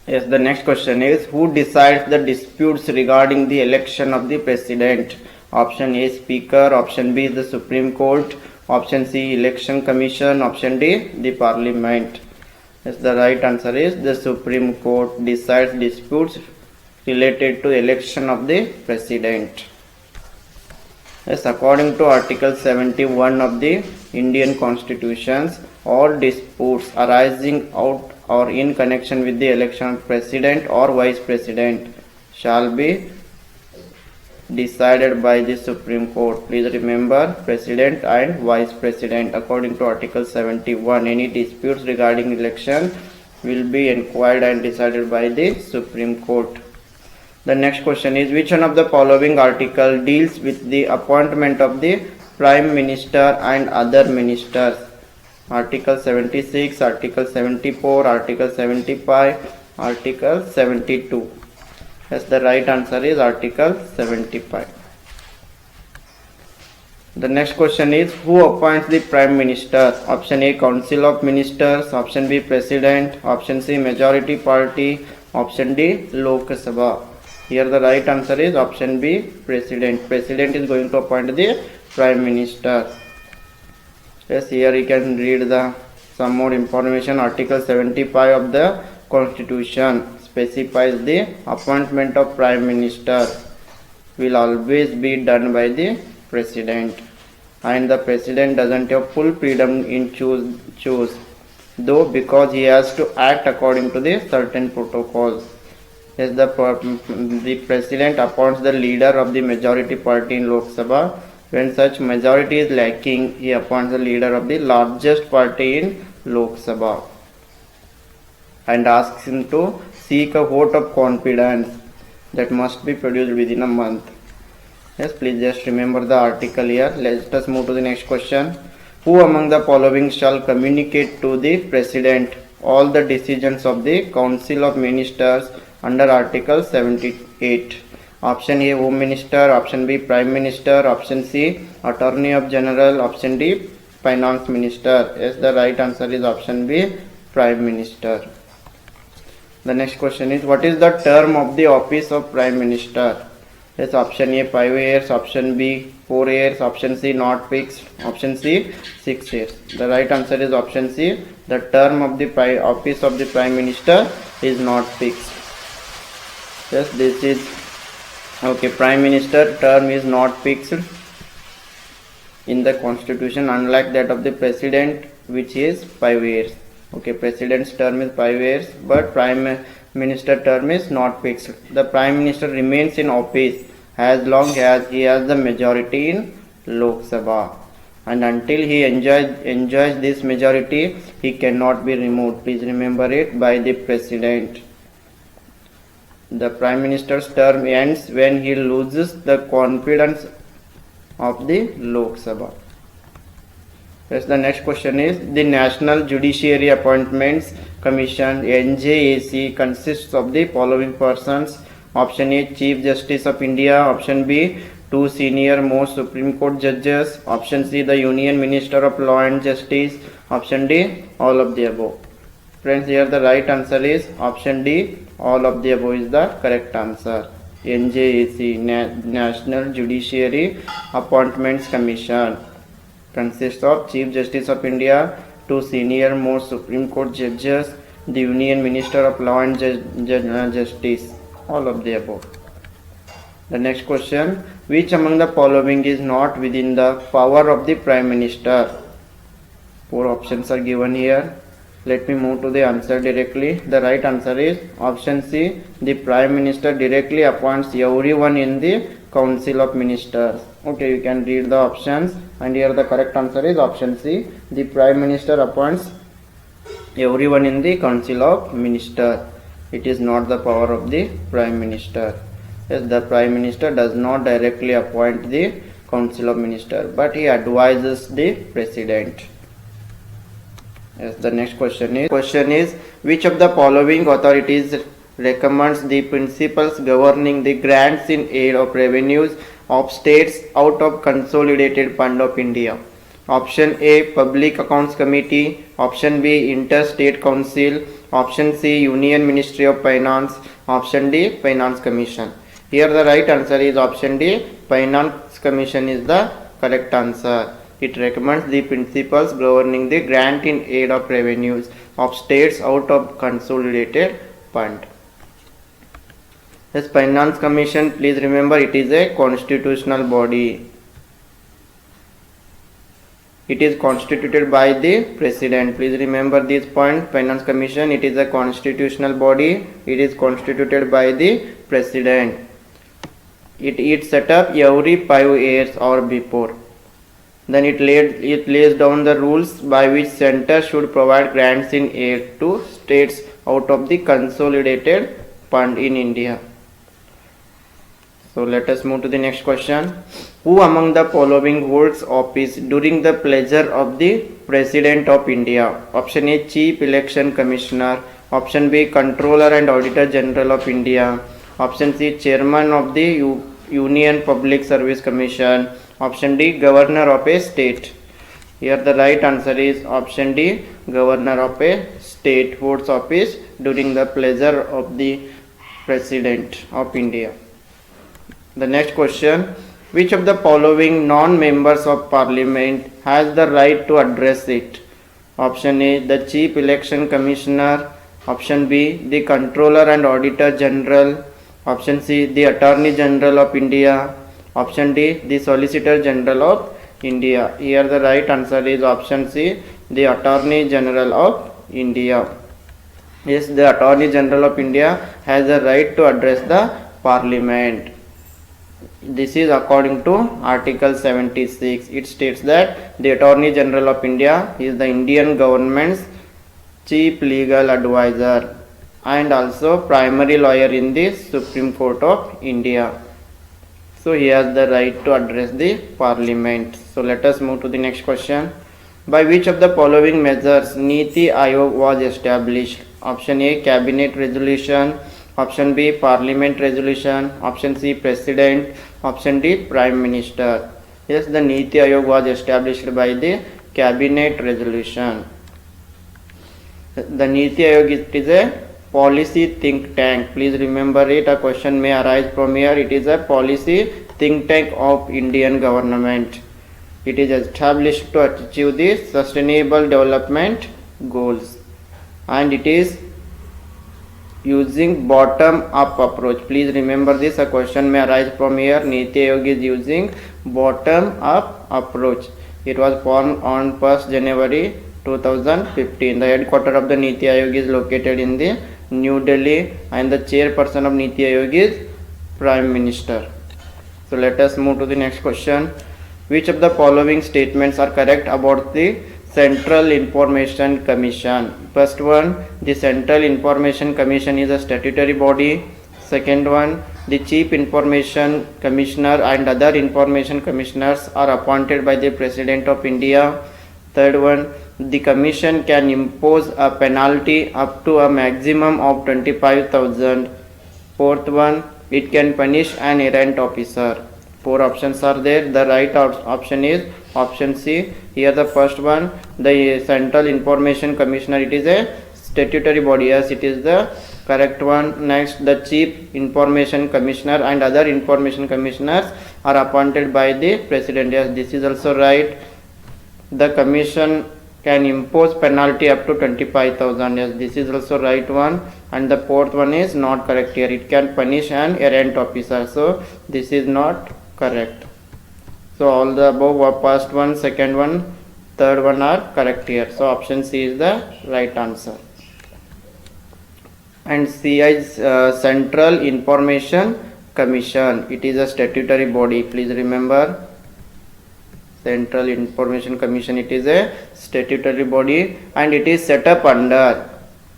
Yes, the next question is, who decides the disputes regarding the election of the President? Option A, Speaker, option B, the Supreme Court, option C, Election Commission, option D, the Parliament. Yes, the right answer is the Supreme Court decides disputes related to election of the president. Yes, according to Article 71 of the Indian Constitution, all disputes arising out or in connection with the election of president or vice president shall be decided by the Supreme Court. Please remember, president and vice president. According to Article 71, any disputes regarding election will be inquired and decided by the Supreme Court. The next question is, which one of the following article deals with the appointment of the Prime Minister and other ministers? Article 76, Article 74, Article 75, Article 72. Yes, the right answer is Article 75. The next question is, who appoints the Prime Minister? Option A, Council of Ministers. Option B, President. Option C, Majority Party. Option D, Lok Sabha. Here the right answer is option B, President. President is going to appoint the Prime Minister. Yes, here you can read some more information. Article 75 of the Constitution specifies the appointment of Prime Minister will always be done by the President, and the President doesn't have full freedom in choose though, because he has to act according to the certain protocols. Yes, the President appoints the leader of the majority party in Lok Sabha. When such majority is lacking, he appoints the leader of the largest party in Lok Sabha and asks him to seek a vote of confidence that must be produced within a month. Yes, please just remember the article here. Let us move to the next question. Who among the following shall communicate to the President all the decisions of the Council of Ministers under Article 78? Option A, Home Minister. Option B, Prime Minister. Option C, Attorney of General. Option D, Finance Minister. Yes, the right answer is option B, Prime Minister. The next question is, what is the term of the office of Prime Minister? Yes, option A, 5 years. Option B, 4 years. Option C, not fixed. Option C, 6 years. The right answer is option C. The term of the office of the Prime Minister is not fixed. Yes, this is okay. Prime Minister term is not fixed in the Constitution, unlike that of the President, which is 5 years. Okay, President's term is 5 years, but Prime Minister term is not fixed. The Prime Minister remains in office as long as he has the majority in Lok Sabha, and until he enjoys this majority, he cannot be removed. Please remember it, by the President. The Prime Minister's term ends when he loses the confidence of the Lok Sabha. Yes, the next question is, the National Judiciary Appointments Commission NJAC consists of the following persons. Option A, Chief Justice of India. Option B, 2 senior most Supreme Court judges. Option C, the Union Minister of Law and Justice. Option D, all of the above. Friends, here the right answer is option D, all of the above is the correct answer. NJAC, National Judiciary Appointments Commission, consists of Chief Justice of India, 2 senior most Supreme Court judges, the Union Minister of Law and Justice, all of the above. The next question, which among the following is not within the power of the Prime Minister? 4 options are given here. Let me move to the answer directly. The right answer is option C. The Prime Minister directly appoints everyone in the Council of Ministers. Okay, you can read the options, and here the correct answer is option C. The Prime Minister appoints everyone in the Council of Ministers. It is not the power of the Prime Minister. Yes, the Prime Minister does not directly appoint the Council of Ministers, but he advises the President. Yes, the next question is, which of the following authorities recommends the principles governing the grants in aid of revenues of states out of Consolidated Fund of India? Option A, Public Accounts Committee. Option B, Interstate Council. Option C, Union Ministry of Finance. Option D, Finance Commission. Here the right answer is option D, Finance Commission is the correct answer. It recommends the principles governing the grant in aid of revenues of states out of Consolidated Fund. Yes, Finance Commission, please remember it is a constitutional body. It is constituted by the president. Please remember this point. Finance Commission, it is a constitutional body. It is constituted by the president. It is set up every 5 years or before. Then it lays down the rules by which center should provide grants in aid to states out of the consolidated fund in India. So let us move to the next question. Who among the following holds office during the pleasure of the President of India? Option A, Chief Election Commissioner. Option B, Controller and Auditor General of India. Option C, Chairman of the Union Public Service Commission. Option D, Governor of a state. Here the right answer is option D, Governor of a state holds office during the pleasure of the President of India. The next question, which of the following non-members of Parliament has the right to address it? Option A, the Chief Election Commissioner. Option B, the Controller and Auditor General. Option C, the Attorney General of India. Option D, the Solicitor General of India. Here the right answer is option C, the Attorney General of India. Yes, the Attorney General of India has the right to address the Parliament. This is according to Article 76. It states that the Attorney General of India is the Indian government's chief legal advisor and also primary lawyer in the Supreme Court of India. So he has the right to address the Parliament. So let us move to the next question. By which of the following measures Niti Aayog was established? Option A, Cabinet Resolution. Option B, Parliament Resolution. Option C, President. Option D, Prime Minister. Yes, the Niti Aayog was established by the Cabinet Resolution. The Niti Aayog is a policy think tank. Please remember it. A question may arise from here. It is a policy think tank of Indian government. It is established to achieve the sustainable development goals, and it is using bottom up approach. Please remember this. A question may arise from here. Niti Aayog is using bottom up approach. It was formed on 1st January 2015. The headquarters of the Niti Aayog is located in the New Delhi, and the chairperson of Niti Aayog is Prime Minister. So let us move to the next question. Which of the following statements are correct about the Central Information Commission? First one, the Central Information Commission is a statutory body. Second one, the Chief Information Commissioner and other Information Commissioners are appointed by the President of India. Third one, the Commission can impose a penalty up to a maximum of 25,000. Fourth one, it can punish an errant officer. 4 options are there. The right option is option C. Here the first one, the Central Information Commissioner, it is a statutory body. Yes, it is the correct one. Next, the Chief Information Commissioner and other Information Commissioners are appointed by the President. Yes, this is also right. The Commission can impose penalty up to 25,000. Yes, this is also right one. And the fourth one is not correct here. It can punish an errant officer. So this is not correct. So all the above, first one, second one, third one are correct here. So option C is the right answer. And C is Central Information Commission. It is a statutory body. Please remember, Central Information Commission, it is a statutory body and it is set up under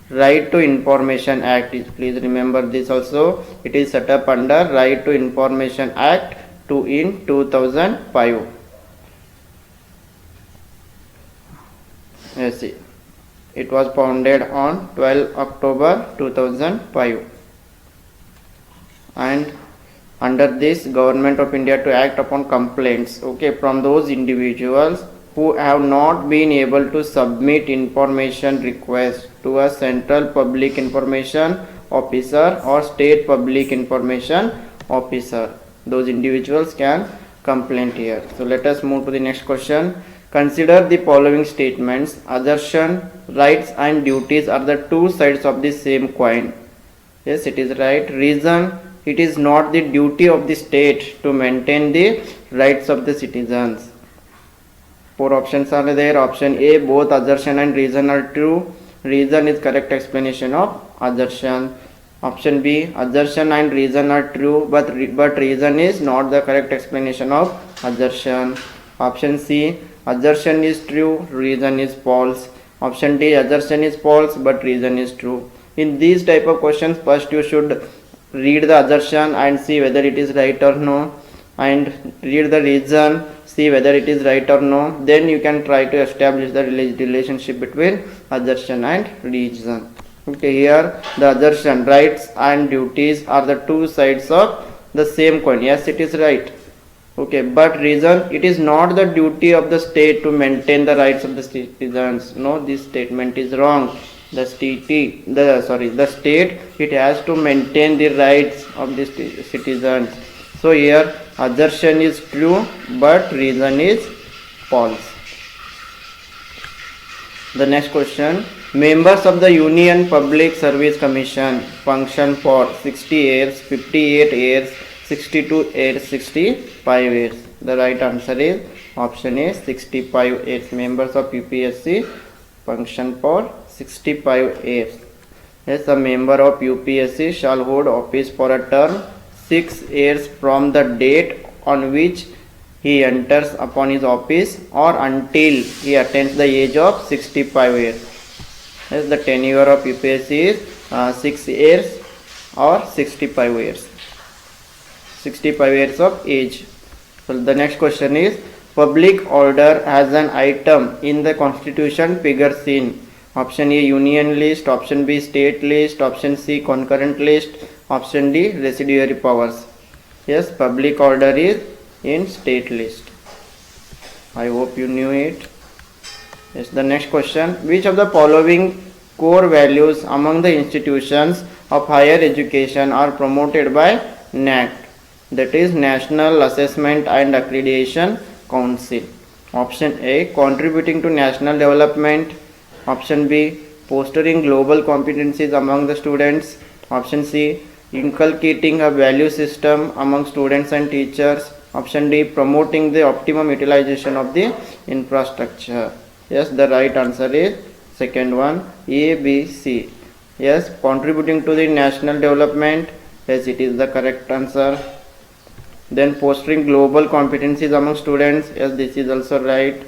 Right to Information Act. Please remember this also. It is set up under Right to Information Act in 2005. Yes, it was founded on 12 October 2005. And under this, Government of India to act upon complaints from those individuals who have not been able to submit information requests to a Central Public Information Officer or State Public Information Officer. Those individuals can complain here. So let us move to the next question. Consider the following statements. Assertion, rights and duties are the two sides of the same coin. Yes, it is right. Reason, it is not the duty of the state to maintain the rights of the citizens. Four options are there. Option A, both assertion and reason are true. Reason is correct explanation of assertion. Option B, assertion and reason are true, but reason is not the correct explanation of assertion. Option C, assertion is true, reason is false. Option D, assertion is false, but reason is true. In these type of questions, first you should read the assertion and see whether it is right or no, and read the reason, see whether it is right or no. Then you can try to establish the relationship between assertion and reason. Okay, here the assertion, rights and duties are the two sides of the same coin. Yes, it is right. Okay, but reason, it is not the duty of the state to maintain the rights of the citizens. No, this statement is wrong. The state, it has to maintain the rights of the citizens. So here assertion is true, but reason is false. The next question, members of the Union Public Service Commission function for 60 years, 58 years, 62 years, 65 years. The right answer is option A, 65 years. Members of UPSC function for 65 years. Yes, a member of UPSC shall hold office for a term 6 years from the date on which he enters upon his office or until he attains the age of 65 years. Yes, the tenure of UPSC is 6 years or 65 years. 65 years of age. So the next question is, public order has an item in the constitution figures in option A, union list, option B, state list, option C, concurrent list, option D, residuary powers. Yes, public order is in state list. I hope you knew it. Yes, the next question, which of the following core values among the institutions of higher education are promoted by NAAC, that is National Assessment and Accreditation Council? Option A, contributing to national development. Option B, fostering global competencies among the students. Option C, inculcating a value system among students and teachers. Option D, promoting the optimum utilization of the infrastructure. Yes, the right answer is second one, A, B, C. Yes, contributing to the national development. Yes, it is the correct answer. Then fostering global competencies among students. Yes, this is also right.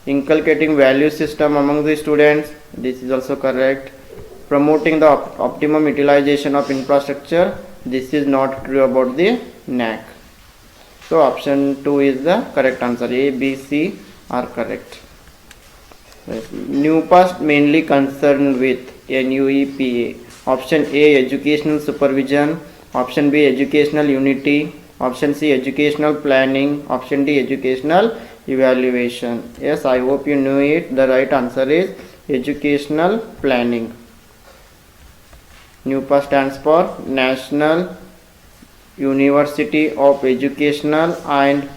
Inculcating value system among the students. This is also correct. Promoting the optimum utilization of infrastructure. This is not true about the NAAC. So option 2 is the correct answer. A, B, C are correct. NUPAS mainly concerned with NUEPA. Option A, educational supervision. Option B, educational unity. Option C, educational planning. Option D, educational evaluation. Yes, I hope you knew it. The right answer is educational planning. NUPA stands for National University of Educational and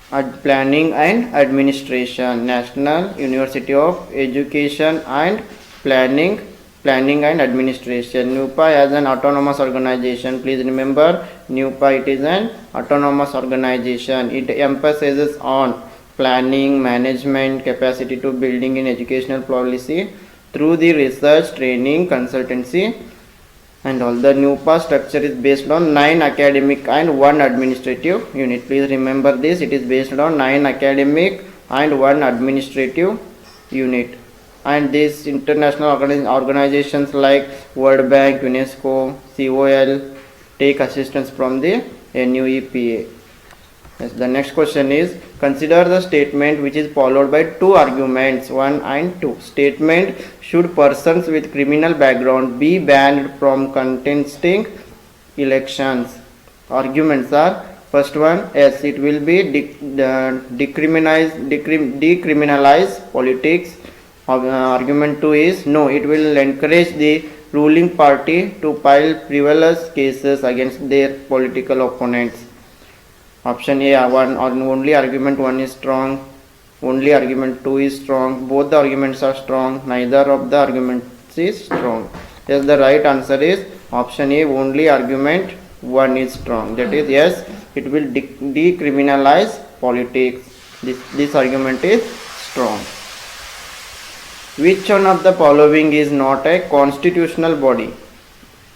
Planning and Administration. National University of Education and Planning and Administration. NUPA as an autonomous organization. Please remember, NUPA, it is an autonomous organization. It emphasizes on planning, management, capacity to building in educational policy through the research, training, consultancy and all. The NUPA structure is based on 9 academic and 1 administrative unit. Please remember this, it is based on 9 academic and 1 administrative unit. And these international organizations like World Bank, UNESCO, COL take assistance from the NUEPA. Yes, the next question is, consider the statement which is followed by 2 arguments, 1 and 2. Statement, should persons with criminal background be banned from contesting elections? Arguments are, first one, yes, it will be decriminalize politics. Argument 2 is, no, it will encourage the ruling party to file frivolous cases against their political opponents. Option A, only argument 1 is strong, only argument 2 is strong, both the arguments are strong, neither of the arguments is strong. Yes, the right answer is option A. Only argument 1 is strong. That is, yes, it will decriminalize politics. This argument is strong. Which one of the following is not a constitutional body?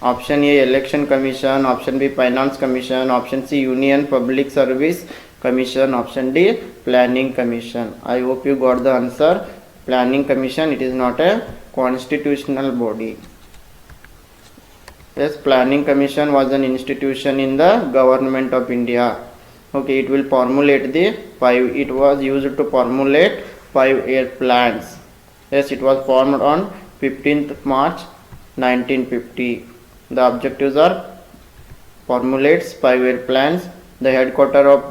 Option A, Election Commission. Option B, Finance Commission. Option C, Union Public Service Commission. Option D, Planning Commission. I hope you got the answer. Planning Commission, it is not a constitutional body. Yes, Planning Commission was an institution in the government of India. Okay, it will formulate it was used to formulate 5-year plans. Yes, it was formed on 15th March 1950. The objectives are formulates 5-year plans. The headquarters of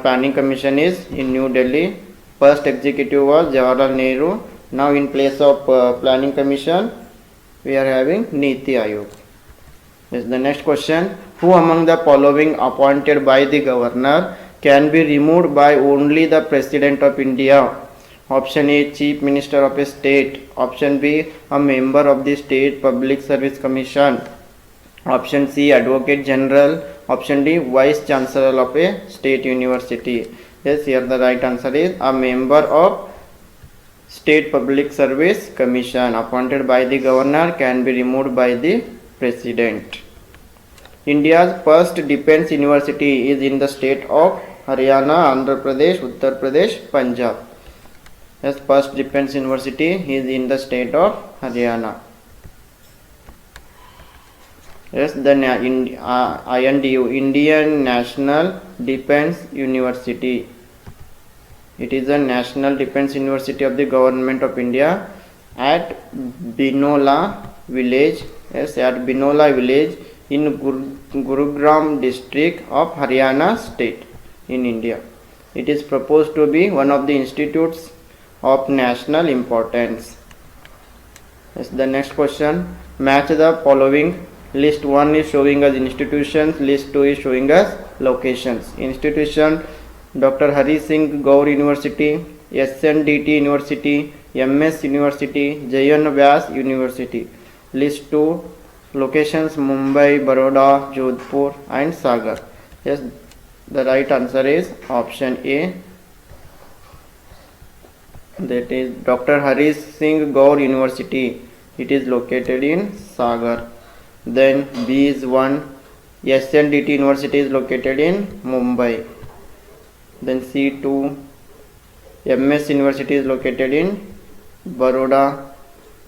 Planning Commission is in New Delhi. First executive was Jawaharlal Nehru. Now in place of Planning Commission, we are having Niti Aayog. Yes, the next question. Who among the following appointed by the governor can be removed by only the President of India? Option A, Chief Minister of a state. Option B, a member of the State Public Service Commission. Option C, Advocate General. Option D, Vice Chancellor of a state university. Yes, here the right answer is a member of State Public Service Commission appointed by the governor can be removed by the President. India's first defense university is in the state of Haryana, Andhra Pradesh, Uttar Pradesh, Punjab. Yes, first defense university is in the state of Haryana. Yes, the INDU, Indian National Defense University. It is a National Defense University of the Government of India at Binola village. Yes, at Binola village in Gurugram district of Haryana state in India. It is proposed to be one of the institutes of national importance. Yes, the next question. Match the following. List 1 is showing us institutions, list 2 is showing us locations. Institution: Dr. Hari Singh Gaur University, SNDT University, MS University, JN Vyas University. List 2 locations: Mumbai, Baroda, Jodhpur and Sagar. Yes, the right answer is option A. That is Dr. Hari Singh Gaur University. It is located in Sagar. Then B is 1. SNDT University is located in Mumbai. Then C2. MS University is located in Baroda.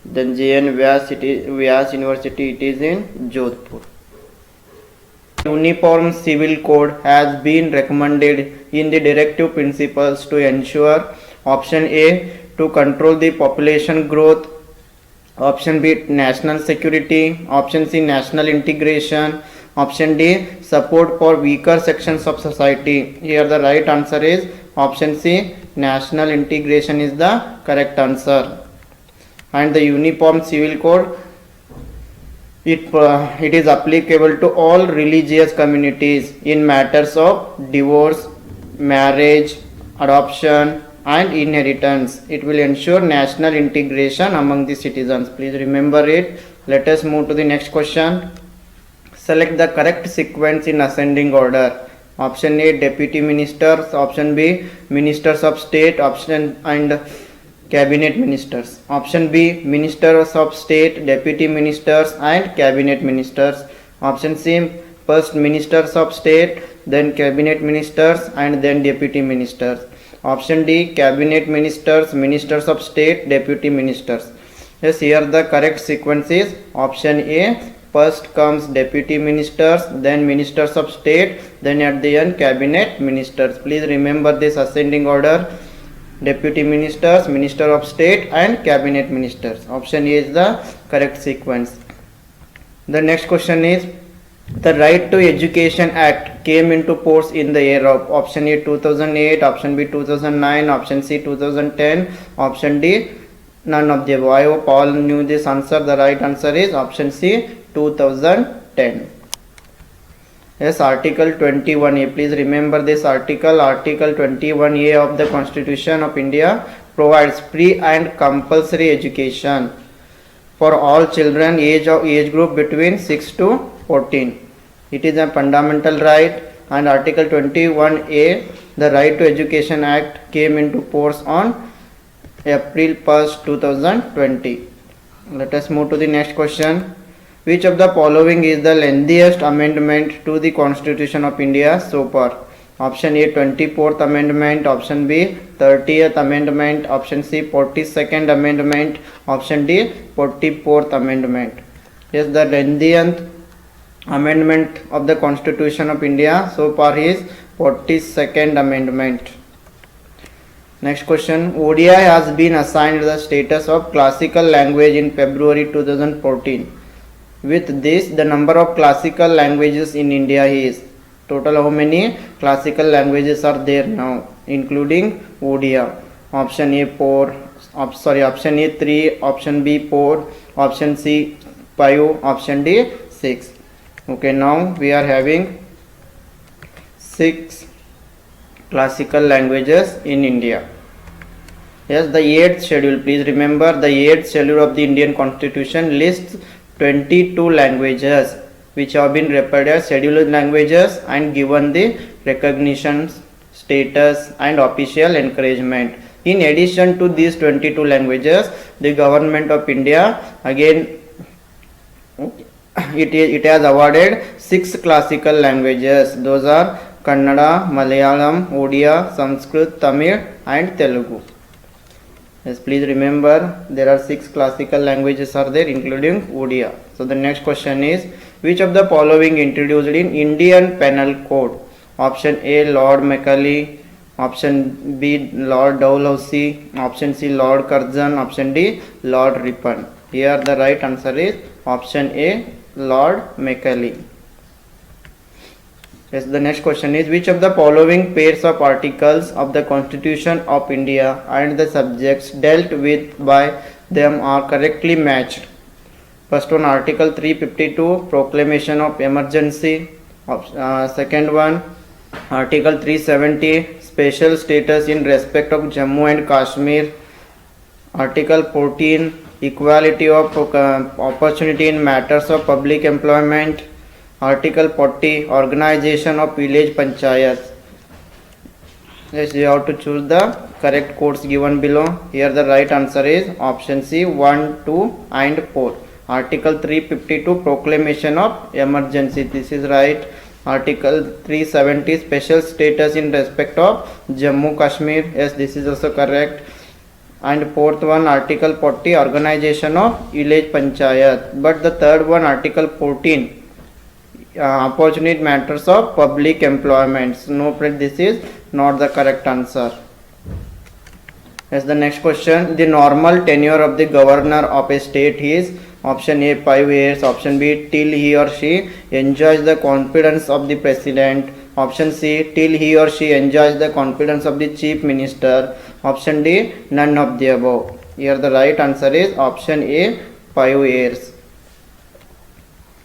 Then JN Vyas University, it is in Jodhpur. Uniform Civil Code has been recommended in the directive principles to ensure: option A, to control the population growth. Option B, national security. Option C, national integration. Option D, support for weaker sections of society. Here the right answer is option C, national integration is the correct answer. And the Uniform Civil Code, it is applicable to all religious communities in matters of divorce, marriage, adoption and inheritance. It will ensure national integration among the citizens. Please remember it. Let us move to the next question. Select the correct sequence in ascending order. Option A, deputy ministers. Option B, ministers of state. Option and cabinet ministers. Option B, ministers of state, deputy ministers and cabinet ministers. Option C, first ministers of state, then cabinet ministers and then deputy ministers. Option D, cabinet ministers, ministers of state, deputy ministers. Yes, here the correct sequence is option A. First comes deputy ministers, then ministers of state, then at the end cabinet ministers. Please remember this ascending order: deputy ministers, minister of state and cabinet ministers. Option A is the correct sequence. The next question is: the Right to Education Act came into force in the year of: option A 2008, option B 2009, option C 2010, option D none of the above. I hope all knew this answer. The right answer is option C 2010. Yes, Article 21A. Please remember this article. Article 21A of the Constitution of India provides free and compulsory education for all children age group between 6 to 14. It is a fundamental right. And Article 21A, the Right to Education Act, came into force on April 1st, 2020. Let us move to the next question. Which of the following is the lengthiest amendment to the Constitution of India so far? Option A, 24th Amendment. Option B, 30th Amendment. Option C, 42nd Amendment. Option D, 44th Amendment. Yes, the lengthiest amendment of the Constitution of India so far is 42nd Amendment. Next question. ODI has been assigned the status of classical language in February 2014. With this, the number of classical languages in India is total. How many classical languages are there now, including ODI? Option A 4, option A 3, option B 4, option C 5, option D 6. Okay, now we are having 6 classical languages in India. Yes, the 8th schedule, please remember, the 8th schedule of the Indian Constitution lists 22 languages which have been referred as scheduled languages and given the recognition, status and official encouragement. In addition to these 22 languages, the government of India again it has awarded 6 classical languages. Those are Kannada, Malayalam, Odia, Sanskrit, Tamil and Telugu. Yes, please remember there are 6 classical languages are there, including Odia. So the next question is, which of the following introduced in Indian Penal Code? Option A, Lord Macaulay. Option B, Lord Dalhousie. Option C, Lord Curzon. Option D, Lord Ripon. Here the right answer is option A, Lord Macaulay. Yes, the next question is, which of the following pairs of articles of the Constitution of India and the subjects dealt with by them are correctly matched? First one, Article 352, Proclamation of Emergency. Second one, Article 370, Special Status in respect of Jammu and Kashmir. Article 14, Equality of opportunity in matters of public employment. Article 40, Organization of Village Panchayats. Yes, you have to choose the correct codes given below. Here the right answer is option C, 1, 2 and 4. Article 352, Proclamation of Emergency. This is right. Article 370, Special Status in respect of Jammu Kashmir. Yes, this is also correct. And fourth one, Article 40, Organization of Village Panchayat. But the third one, Article 14, Opportunity Matters of Public Employments. No, this is not the correct answer. Yes, the next question. The normal tenure of the governor of a state is option A, 5 years. Option B, till he or she enjoys the confidence of the president. Option C, till he or she enjoys the confidence of the chief minister. Option D, none of the above. Here the right answer is option A, 5 years.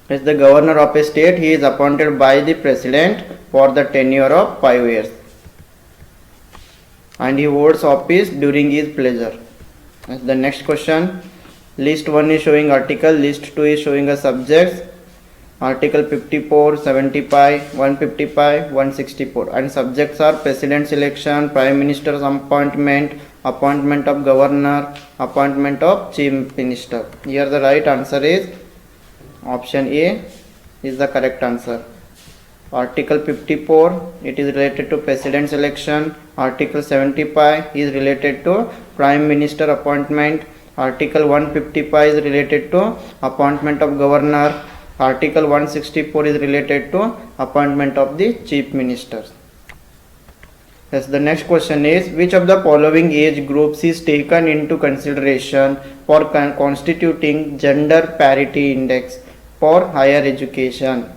As the governor of a state, he is appointed by the president for the tenure of 5 years. And he holds office during his pleasure. As the next question, list 1 is showing article, list 2 is showing a subjects. Article 54, 75, 155, 164 and subjects are president's election, prime minister's appointment, appointment of governor, appointment of chief minister. Here the right answer is option A is the correct answer. Article 54, it is related to president's election. Article 75 is related to prime minister appointment. Article 155 is related to appointment of governor. Article 164 is related to appointment of the chief minister. Yes, the next question is, which of the following age groups is taken into consideration for constituting gender parity index for higher education?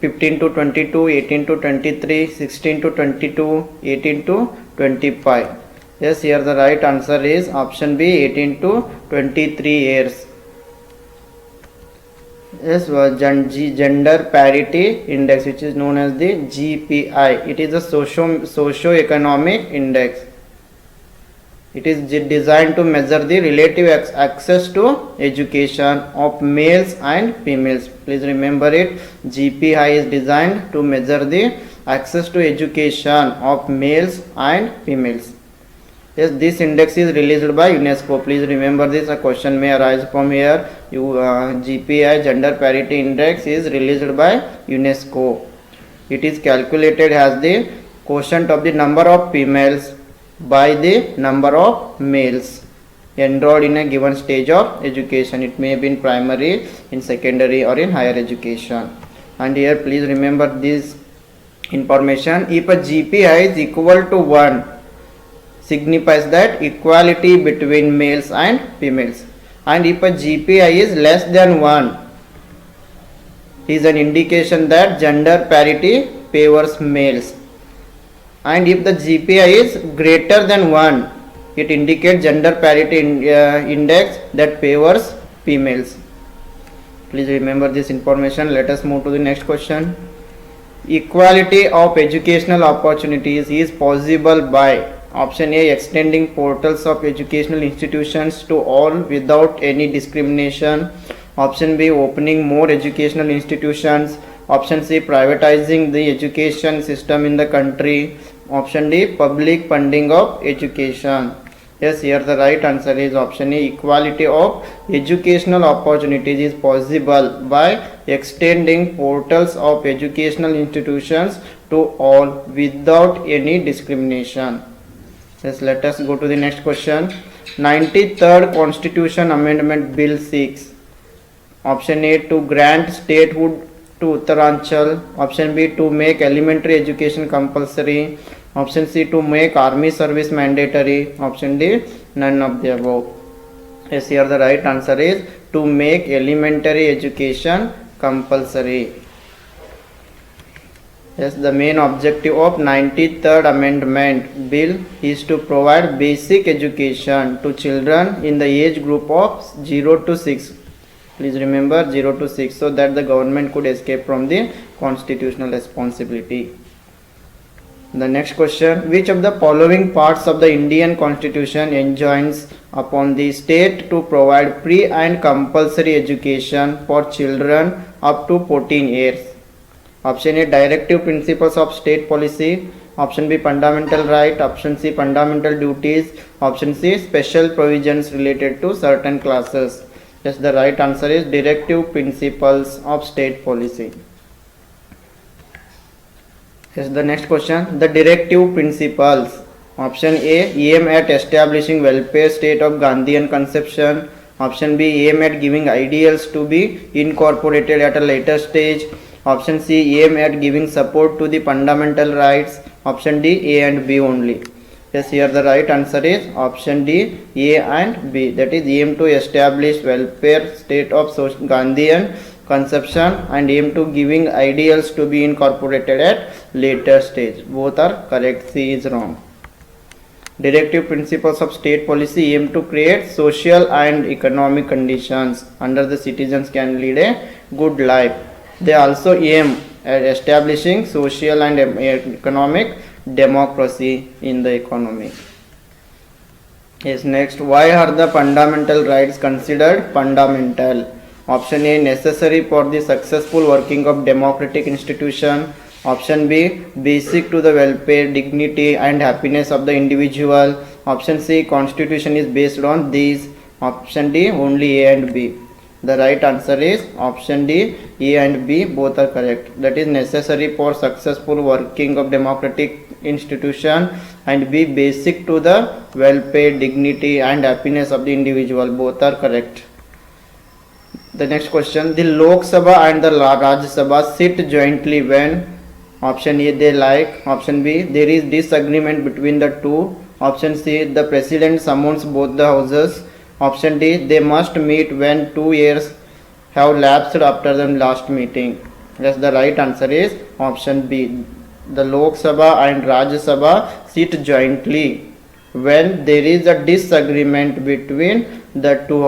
15 to 22, 18 to 23, 16 to 22, 18 to 25. Yes, here the right answer is option B, 18 to 23 years. Yes, gender parity index, which is known as the GPI. It is a socio-economic index. It is designed to measure the relative access to education of males and females. Please remember it. GPI is designed to measure the access to education of males and females. Yes, this index is released by UNESCO. Please remember this. A question may arise from here. GPI, Gender Parity Index, is released by UNESCO. It is calculated as the quotient of the number of females by the number of males enrolled in a given stage of education. It may be in primary, in secondary, or in higher education. And here please remember this information. If a GPI is equal to 1, signifies that equality between males and females, and if a GPI is less than 1, is an indication that gender parity favors males, and if the GPI is greater than 1, it indicates gender parity index that favors females. Please remember this information. Let us move to the next question. Equality of educational opportunities is possible by option A, extending portals of educational institutions to all without any discrimination. Option B, opening more educational institutions. Option C, privatizing the education system in the country. Option D, public funding of education. Yes, here the right answer is option A. Equality of educational opportunities is possible by extending portals of educational institutions to all without any discrimination. Yes, let us go to the next question. 93rd Constitution Amendment Bill 6. Option A, to grant statehood to Uttaranchal. Option B, to make elementary education compulsory. Option C, to make army service mandatory. Option D, none of the above. Yes, here the right answer is to make elementary education compulsory. Yes, the main objective of 93rd Amendment Bill is to provide basic education to children in the age group of 0 to 6. Please remember 0 to 6, so that the government could escape from the constitutional responsibility. The next question. Which of the following parts of the Indian Constitution enjoins upon the state to provide free and compulsory education for children up to 14 years? Option A, directive principles of state policy. Option B, fundamental right. Option C, fundamental duties. Option C, special provisions related to certain classes. Yes, the right answer is directive principles of state policy. Yes, the next question. The directive principles. Option A, aim at establishing welfare state of Gandhian conception. Option B, aim at giving ideals to be incorporated at a later stage. Option C, aim at giving support to the fundamental rights. Option D, A and B only. Yes, here the right answer is option D, A and B. That is, aim to establish welfare state of Gandhian conception and aim to giving ideals to be incorporated at later stage. Both are correct. C is wrong. Directive principles of state policy aim to create social and economic conditions under the citizens can lead a good life. They also aim at establishing social and economic democracy in the economy. Yes, next. Why are the fundamental rights considered fundamental? Option A, necessary for the successful working of democratic institution. Option B, basic to the welfare, dignity and happiness of the individual. Option C, constitution is based on these. Option D, only A and B. The right answer is option D, A and B both are correct. That is, necessary for successful working of democratic institution, and B, basic to the welfare, dignity and happiness of the individual. Both are correct. The next question. The Lok Sabha and the Rajya Sabha sit jointly when? Option A, they like. Option B, there is disagreement between the two. Option C, the president summons both the houses. Option D, they must meet when 2 years have lapsed after the last meeting. Yes, the right answer is option B. The Lok Sabha and Rajya Sabha sit jointly when there is a disagreement between the two.